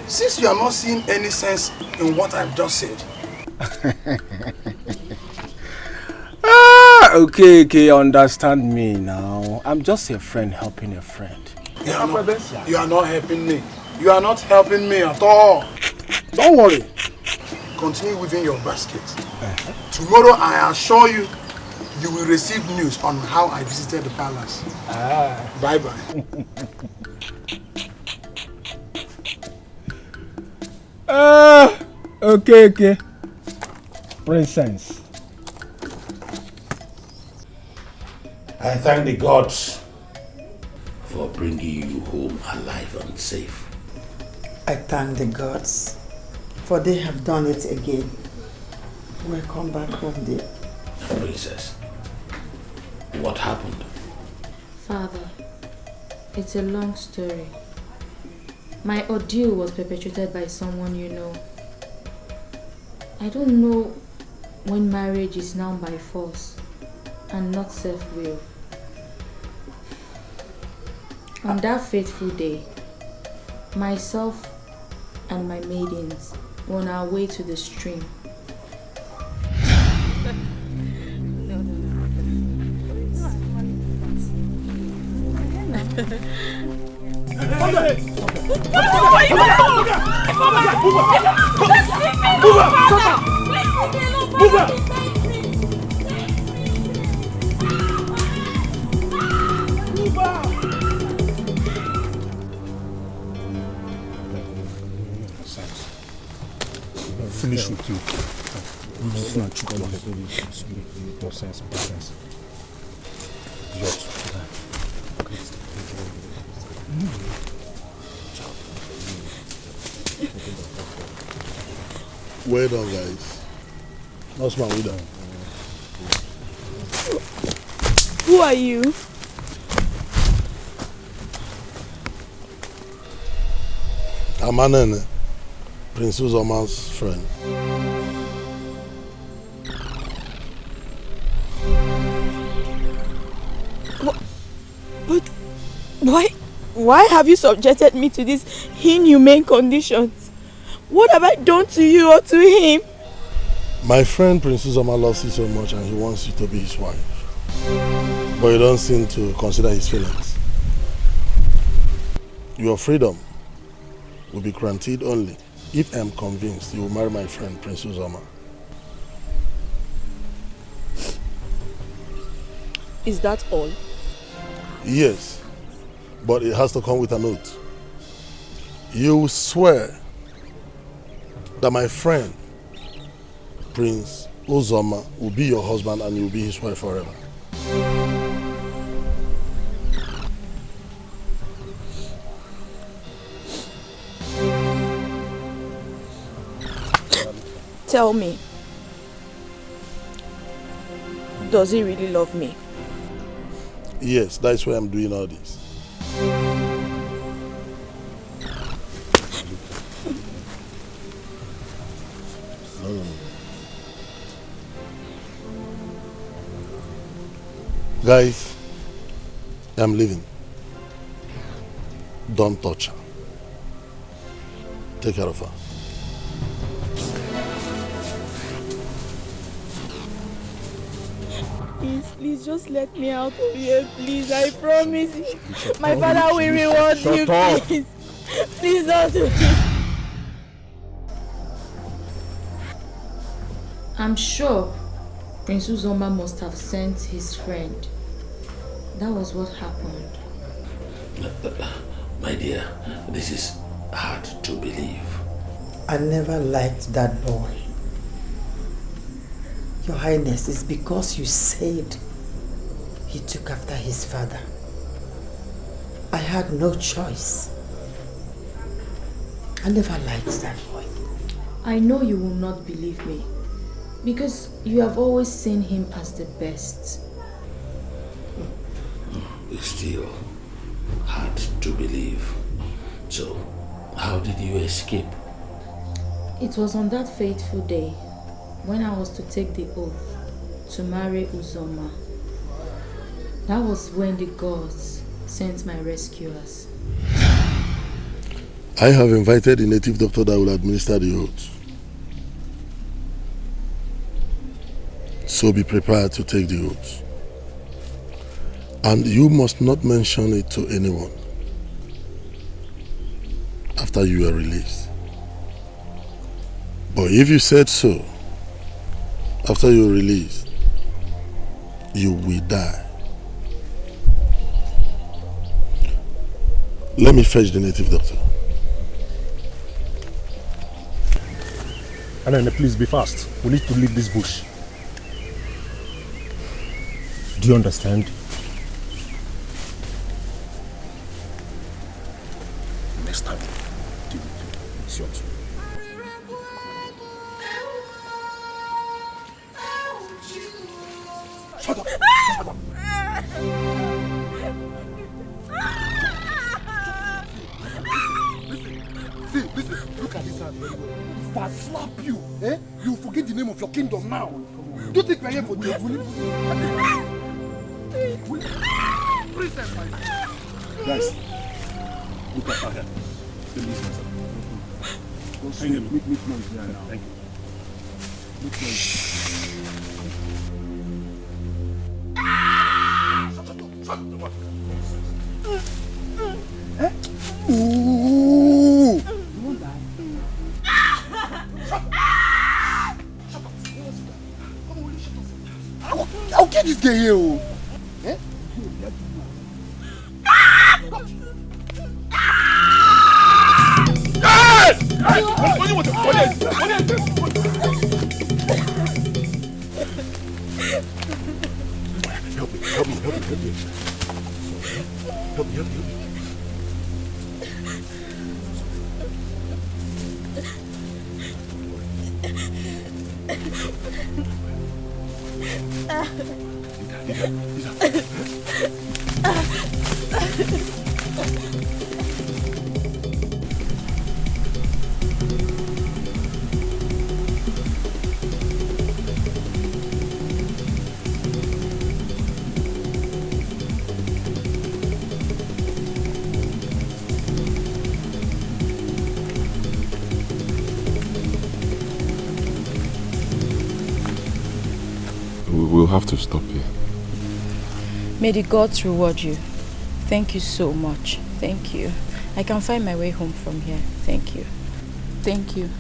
Since you are not seeing any sense in what I've just said. Okay, understand me now. I'm just a friend helping a friend. You are not helping me. You are not helping me at all. Don't worry. Continue weaving your basket. Tomorrow, I assure you, you will receive news on how I visited the palace. Bye-bye. Okay. Princess. I thank the gods for bringing you home alive and safe. I thank the gods, for they have done it again. Welcome back home, dear. Princess, what happened? Father, it's a long story. My ordeal was perpetrated by someone you know. I don't know when marriage is now by force and not self-will. On that fateful day, myself and my maidens were on our way to the stream. Finish with you. Well done, guys. That's my way down. Who are you? I'm Anene, Prince Uzoma's friend. But why have you subjected me to these inhumane conditions? What have I done to you or to him? My friend Prince Uzoma loves you so much and he wants you to be his wife. But you don't seem to consider his feelings. Your freedom will be granted only if I am convinced you will marry my friend Prince Uzoma. Is that all? Yes, but it has to come with an oath. You will swear that my friend Prince Uzoma will be your husband and you will be his wife forever. Tell me, does he really love me? Yes, that's why I'm doing all this. No. Guys, I'm leaving. Don't touch her. Take care of her. Please just let me out of here, please. I promise you. My father will reward you, please. Please don't do this. I'm sure Prince Uzoma must have sent his friend. That was what happened. My dear, this is hard to believe. I never liked that boy. Your Highness, it's because you said he took after his father. I had no choice. I never liked that boy. I know you will not believe me, because you have always seen him as the best. It's still hard to believe. So, how did you escape? It was on that fateful day when I was to take the oath to marry Uzoma. That was when the gods sent my rescuers. I have invited a native doctor that will administer the oath. So be prepared to take the oath. And you must not mention it to anyone after you are released. But if you said so, after you are released, you will die. Let me fetch the native doctor. And then please be fast. We need to leave this bush. Do you understand? Next time, it's your turn. Shut up! Shut up! Listen, look at this hand very well. If I slap you, you forget the name of your kingdom now. Do you think we're here for the princess, my friend? Guys, look at her. Release myself. Make noise here now. Thank you. Make noise. Ooh! I'll get this guy here. Eh? Help me. We'll have to stop here. May the gods reward you. Thank you so much. Thank you. I can find my way home from here. Thank you. Thank you.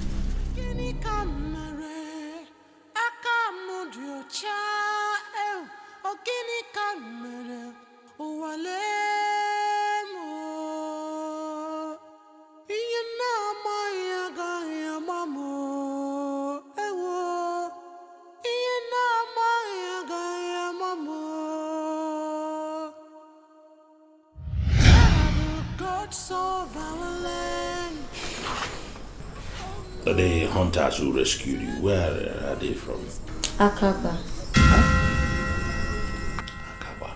The hunters who rescued you, where are they from? Akaba. Akaba.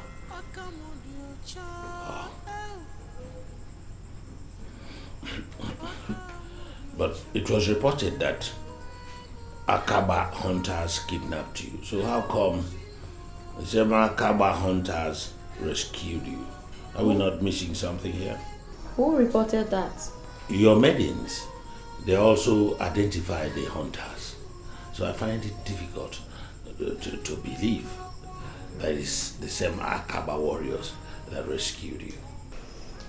Oh. But it was reported that Akaba hunters kidnapped you. So how come the Akaba hunters rescued you? Are we not missing something here? Who reported that? Your maidens. They also identify the hunters. So I find it difficult to believe that it's the same Akaba warriors that rescued you.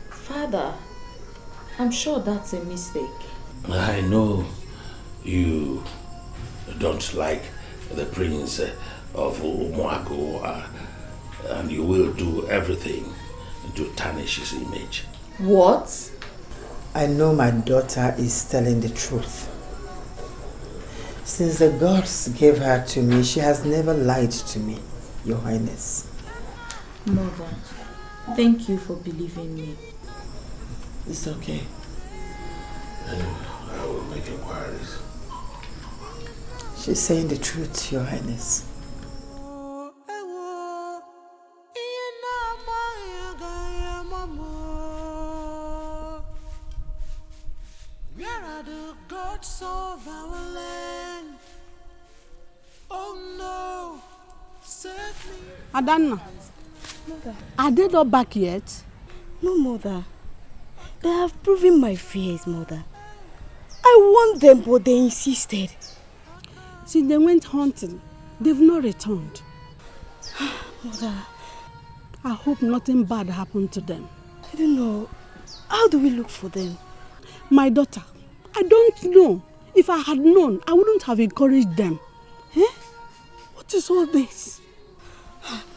Father, I'm sure that's a mistake. I know you don't like the prince of Umuago, and you will do everything to tarnish his image. What? I know my daughter is telling the truth. Since the gods gave her to me, she has never lied to me, Your Highness. Mother, thank you for believing me. It's okay. I will make inquiries. She's saying the truth, Your Highness. Where are the gods of our land? Oh no, save me. Adanna, Mother. Are they not back yet? No, Mother. They have proven my fears, Mother. I want them, but they insisted. Since they went hunting, they've not returned. Mother. I hope nothing bad happened to them. I don't know. How do we look for them? My daughter, I don't know. If I had known, I wouldn't have encouraged them. Eh? What is all this?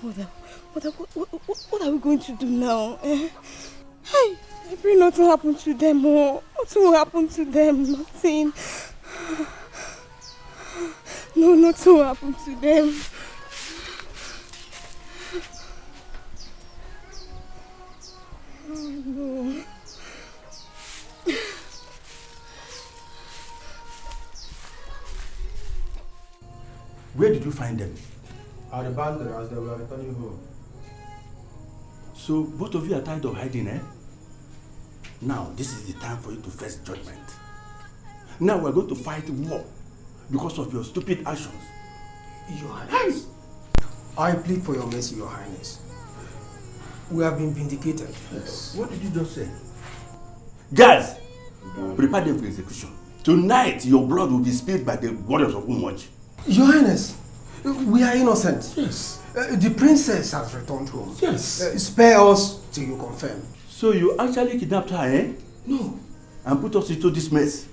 Mother, what are we going to do now? Hey, I pray nothing will happen to them. Oh. Nothing will happen to them. Nothing. No, nothing will happen to them. Oh, no. Where did you find them? At the boundary as they were returning home. So both of you are tired of hiding, eh? Now, this is the time for you to face judgment. Now we're going to fight war because of your stupid actions. Your Highness, I plead for your mercy, Your Highness. We have been vindicated. Yes. What did you just say? Guys, prepare them for execution. Tonight, your blood will be spilled by the warriors of Umuachi. Your Highness, we are innocent. Yes. The princess has returned home. Yes. Spare us till you confirm. So you actually kidnapped her, eh? No. And put us into this mess.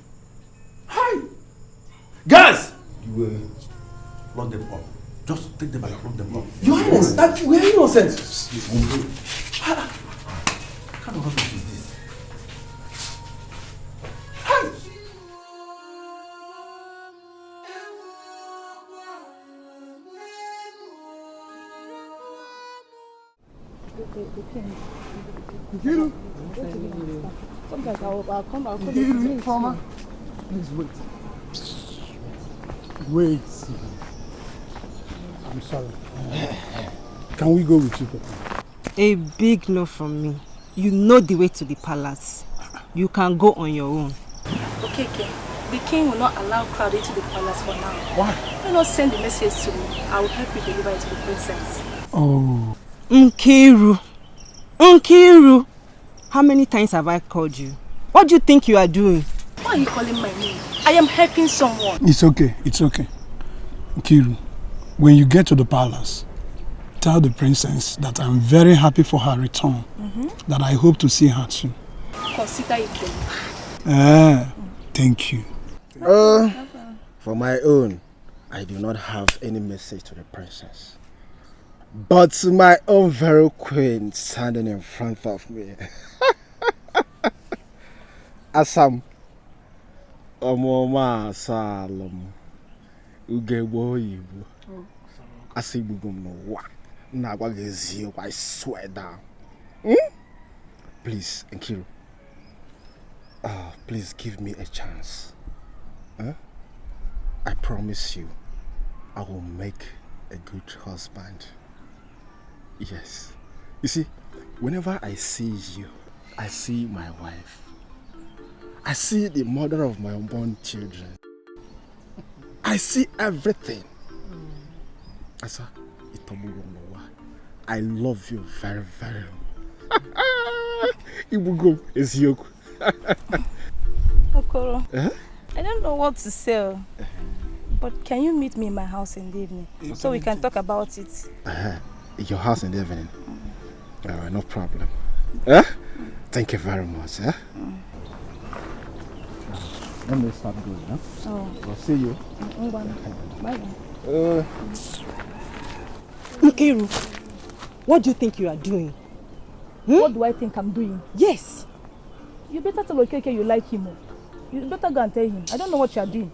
Hi! Guys! You will lock them up. Just take them and lock them up. Your Highness, we are innocent. What kind of rubbish is this? Hi! Nkiru. Sometimes I'll come. Nkiru, Mama. Please wait. Wait. I'm sorry. Can we go with you, Papa? A big no from me. You know the way to the palace. You can go on your own. Okay. The king will not allow crowd into the palace for now. Why? Why not send the message to me? I will help you deliver it to the princess. Oh. Nkiru. How many times have I called you? What do you think you are doing? Why are you calling my name? I am helping someone. It's okay. Nkiru, when you get to the palace, tell the princess that I'm very happy for her return. That I hope to see her soon. Consider it delivered. Thank you. For my own, I do not have any message to the princess. But to my own very queen standing in front of me. Asam. Omoma Salom. Ugebo Yibu. Asibugum no wa. Nagwagezi, I swear down. Please, Nkiru. Please give me a chance. I promise you, I will make a good husband. Yes. You see, whenever I see you, I see my wife. I see the mother of my unborn children. I see everything. Asa, I love you very, very much. Ibugo is Yoku. Okoro, I don't know what to say, but can you meet me in my house in the evening so we can talk about it? Your house in the evening? No problem. Thank you very much. Let me start going. I'll see you. Bye. Nkiru, what do you think you are doing? What do I think I'm doing? Yes. You better tell Okeke you like him. You better go and tell him. I don't know what you are doing.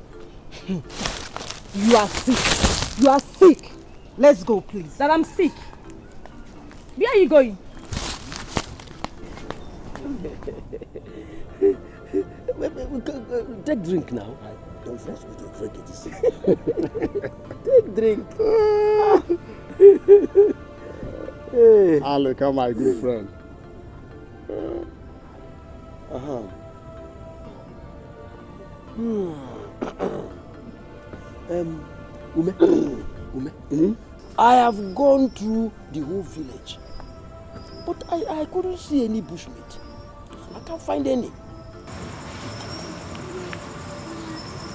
You are sick. Let's go, please. That I'm sick. Where are you going? Take drink now. Don't force me to drink it. Take drink. Hey. Aleka, my good friend. Ume, I have gone through the whole village, but I couldn't see any bushmeat. I can't find any.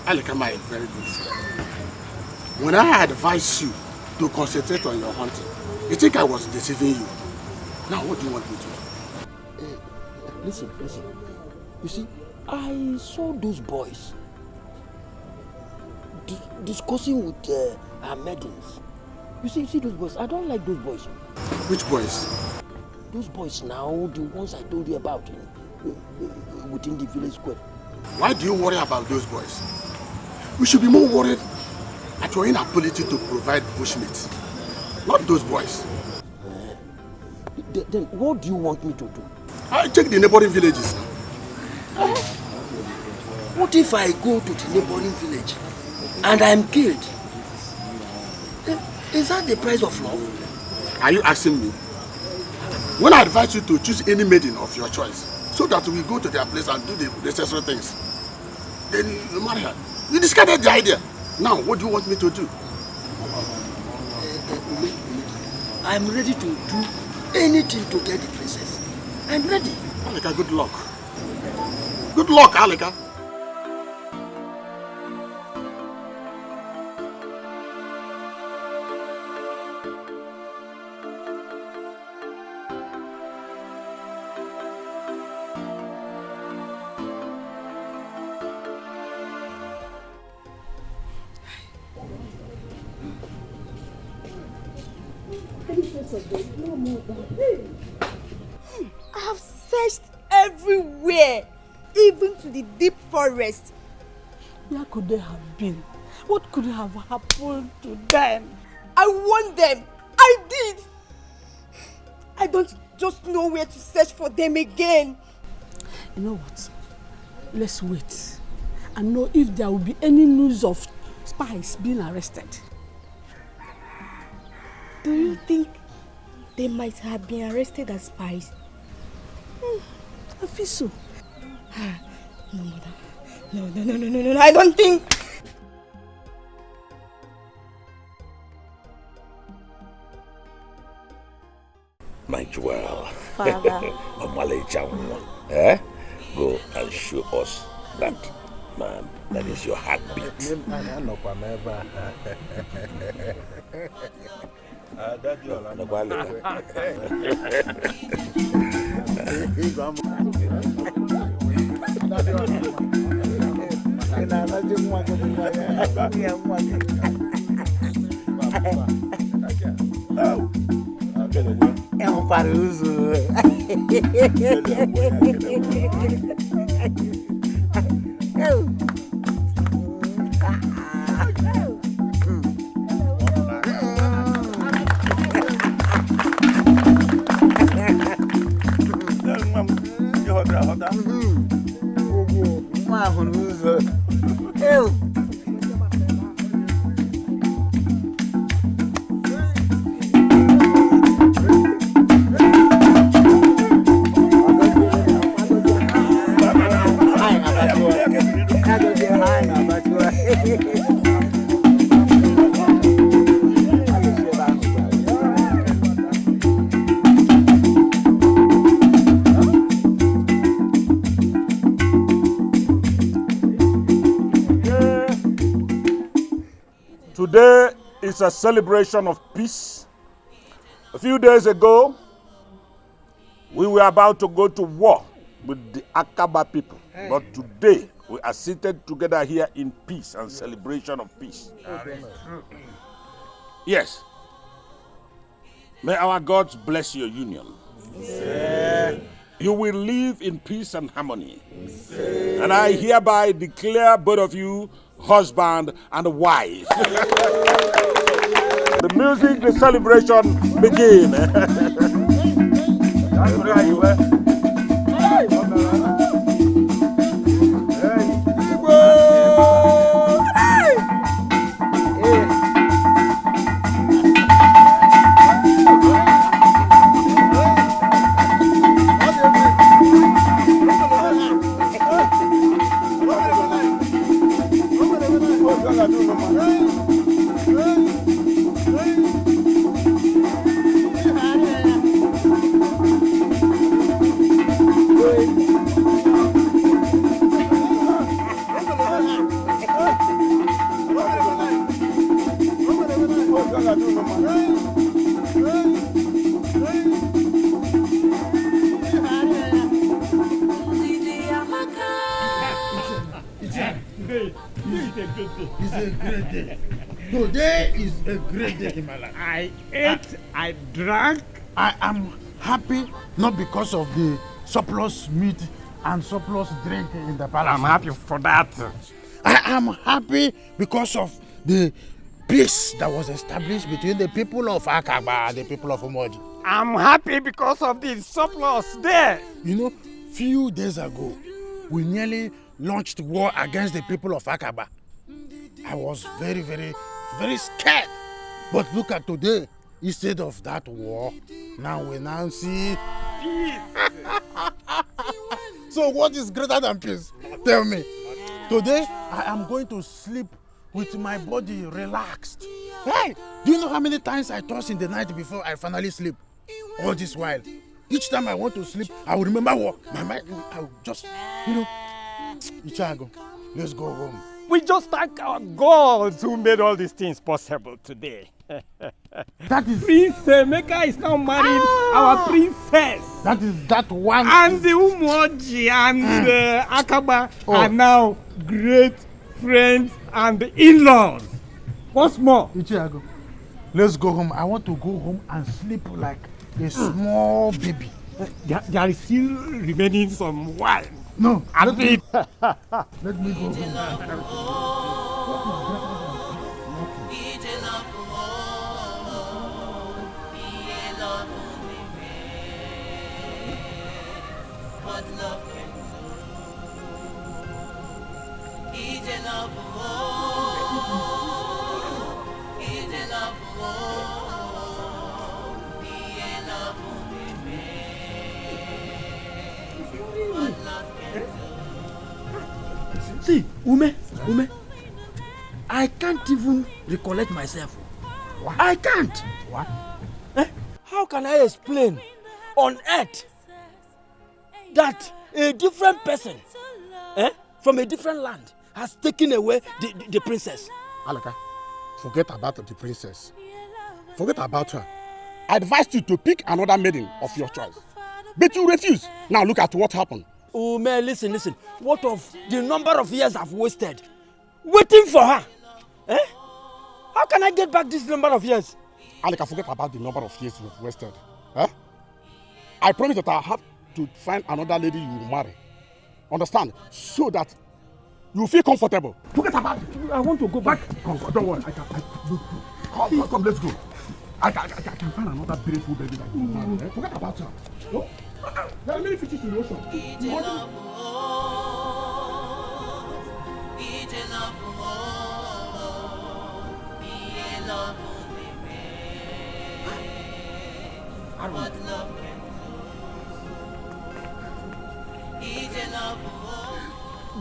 Aleka, my very good friend. When I advised you to concentrate on your hunting, you think I was deceiving you. Now, what do you want me to do? Listen. You see, I saw those boys discussing with our maidens. You see those boys? I don't like those boys. Which boys? Those boys now, the ones I told you about within the village square. Why do you worry about those boys? We should be more worried at your inability to provide bushmeat, not those boys. Then what do you want me to do? I check the neighboring villages. What if I go to the neighboring village and I'm killed? Is that the price of love? Are you asking me? When I advise you to choose any maiden of your choice, so that we go to their place and do the necessary things, then you marry her. You discarded the idea. Now, what do you want me to do? I'm ready to do anything to get the princess. I'm ready. Aleka, good luck. Good luck, Aleka. I have searched everywhere, even to the deep forest. Where could they have been? What could have happened to them? I warned them. I did. I don't just know where to search for them again. You know what? Let's wait and know if there will be any news of spies being arrested. Do you think they might have been arrested as spies? I feel so. No, mother. No, I don't think. My jewel. Father. Go and show us that man. That is your heartbeat. É um paruso. Today is a celebration of peace. A few days ago, we were about to go to war with the Akaba people. But today, we are seated together here in peace and celebration of peace. Yes. May our gods bless your union. You will live in peace and harmony. And I hereby declare both of you husband and wife. The music, the celebration begin. It's a great day. Today is a great day in my life. I ate, I drank. I am happy not because of the surplus meat and surplus drink in the palace. I'm happy for that. I am happy because of the peace that was established between the people of Akaba and the people of Umoji. I'm happy because of the surplus there. You know, few days ago, we nearly launched war against the people of Akaba. I was very, very, very scared. But look at today. Instead of that war, now we see peace. So what is greater than peace? Tell me. Today, I am going to sleep with my body relaxed. Hey, do you know how many times I toss in the night before I finally sleep? All this while. Each time I want to sleep, I will remember what my mind, I will just, Ichago, let's go home. We just thank our gods who made all these things possible today. That is Prince Emeka is now marrying our princess. That is that one. And the Umoji and Akaba are now great friends and in-laws. What's more? Ichiago, let's go home. I want to go home and sleep like a small baby. There is still remaining some wine. No, let me go home. See, Ume, I can't even recollect myself. What? I can't. What? How can I explain on earth that a different person from a different land has taken away the princess? Alaka, forget about the princess. Forget about her. I advised you to pick another maiden of your choice. But you refuse. Now look at what happened. Oh man, listen. What of the number of years I've wasted waiting for her? How can I get back this number of years? Alika, forget about the number of years you've wasted. I promise that I have to find another lady you will marry. Understand? So that you feel comfortable. Forget about it. I want to go back. Come, don't worry. Come, let's go. I can find another beautiful baby that you will marry. Forget about her. No? There are many fishes in the ocean.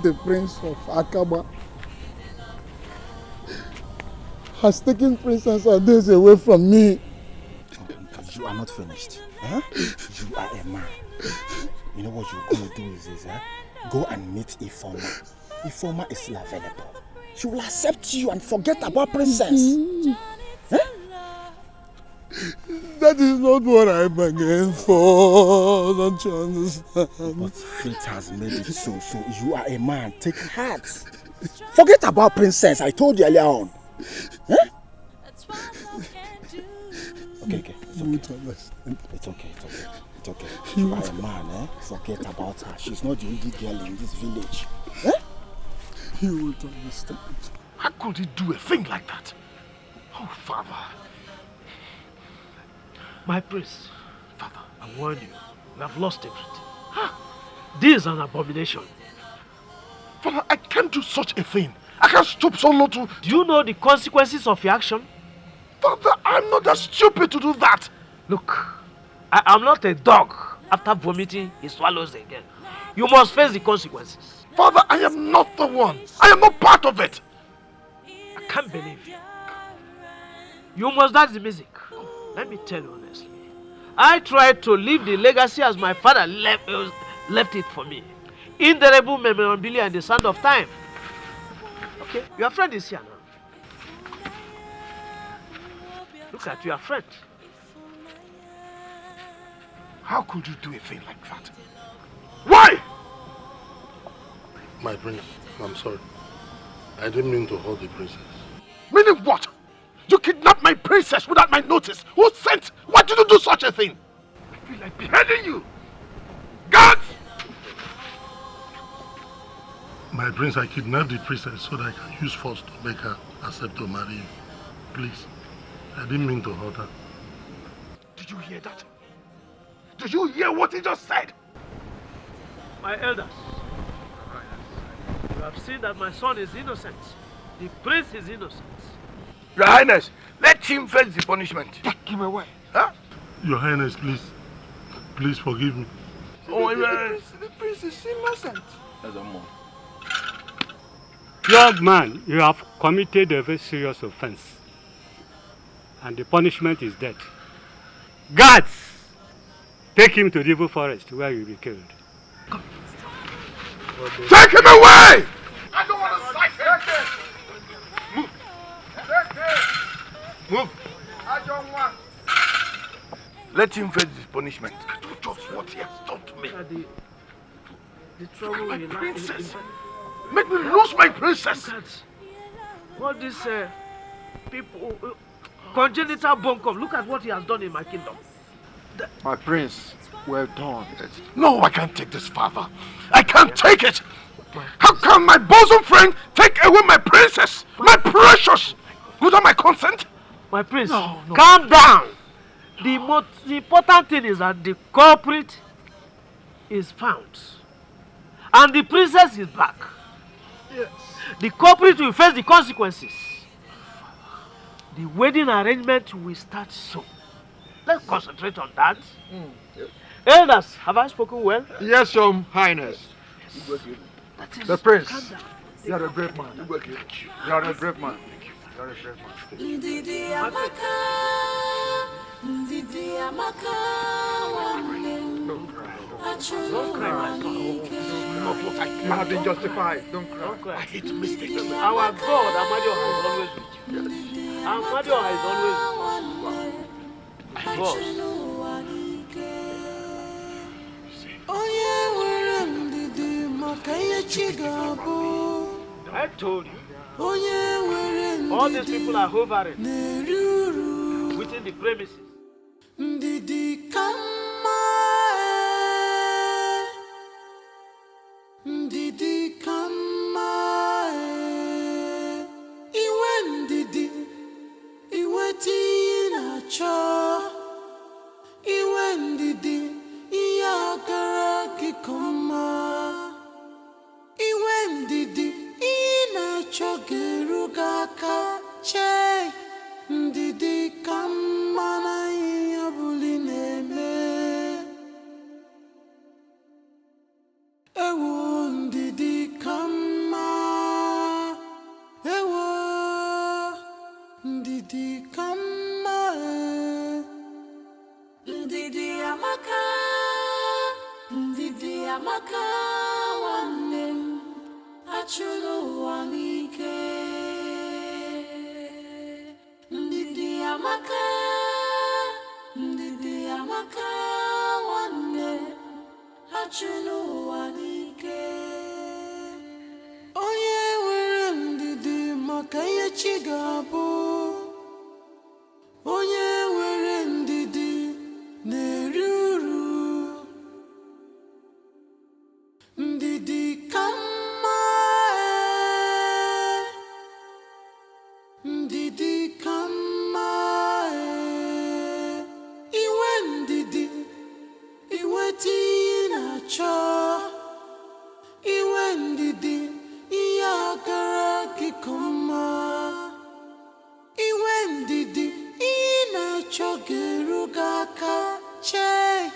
The prince of Akaba has taken Princess Ades away from me. You are not finished. You are a man. You know what you're going to do is go and meet Ifoma. Ifoma is available. She will accept you and forget about Princess. That is not what I bargained for. Don't you understand? But fate has made it so. So you are a man. Take heart. Forget about Princess. I told you earlier on. Okay. It's okay. You are a man, Forget about her. She's not the only girl in this village. You won't understand. How could he do a thing like that? Oh, Father. My prince, Father, I warn you, you have lost everything. This is an abomination. Father, I can't do such a thing. I can't stoop so low to... Do you know the consequences of your action? Father, I'm not that stupid to do that. Look, I am not a dog. After vomiting, he swallows again. You must face the consequences. Father, I am not the one. I am not part of it. I can't believe you. You must dance the music. Let me tell you honestly. I tried to leave the legacy as my father left it for me. Indelible memorabilia and the sand of time. Okay, your friend is here now. Look at your friend. How could you do a thing like that? Why? My prince, I'm sorry. I didn't mean to hurt the princess. Meaning what? You kidnapped my princess without my notice. Who sent? Why did you do such a thing? I feel like beheading you. Guards! My prince, I kidnapped the princess so that I can use force to make her accept to marry you. Please. I didn't mean to hurt her. Did you hear that? Did you hear what he just said? My elders, you have seen that my son is innocent. The prince is innocent. Your Highness, let him face the punishment. Take him away. Huh? Your Highness, please. Please forgive me. Oh, The prince is innocent. Young man, you have committed a very serious offense. And the punishment is death. Guards! Take him to the evil forest where he will be killed. Take him away! I don't want to sight him! Move! Move! I don't want. Let him face his punishment. Do just what he has done to me. The trouble My in princess! Make me lose my princess! Look at all these people, congenital bunkum. Look at what he has done in my kingdom. My prince, well done. No, I can't take this, father. I can't take it! How can my bosom friend take away my princess? My precious! Without my consent? My prince, calm down! The most important thing is that the culprit is found. And the princess is back. Yes. The culprit will face the consequences. The wedding arrangement will start soon. Let's concentrate on that. Elders, have I spoken well? Yes, Your Highness. That is, The prince. calm down. You are a brave man. You are a brave man. You are a brave man. Ndidi amaka, ndidi amaka, Don't cry, you have been justified. Don't cry. I hate mistakes. Our God, Amadioha, is always with you. Amadioha is always with you. God. I told you. All these people are hovering within the premises. Ndidi kama, ndidi kama, iwe ndidi, iwe tinacho, iwe ndidi, iyagara kikoma, iwe ndidi, inacho gerugaka che, ndidi kama na iyabuli neme, ewo ndidi kama, ewo ndidi kama, ndidi amaka, ndidi amaka, wanem achulu wanike, ndidi amaka, ndidi amaka, wanem achulu wanike. Onye were ndidi maka ihe chi ga-abụ, onye were ndidi na-eri uru, ndidi ka mma, ndidi ka mma, iwe ndidi, iwe tinye na-achọ, iwe ndidi, ihe agara gị ka mma, iwe ndidi, ihe na-achọ ga-eru gị aka, chee,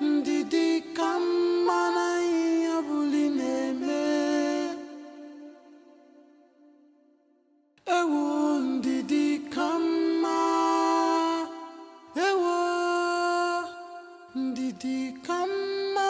ndidi ka mma na ihe ọbụla na-eme, ewo ndidi ka mma, ewo ndidi ka mma.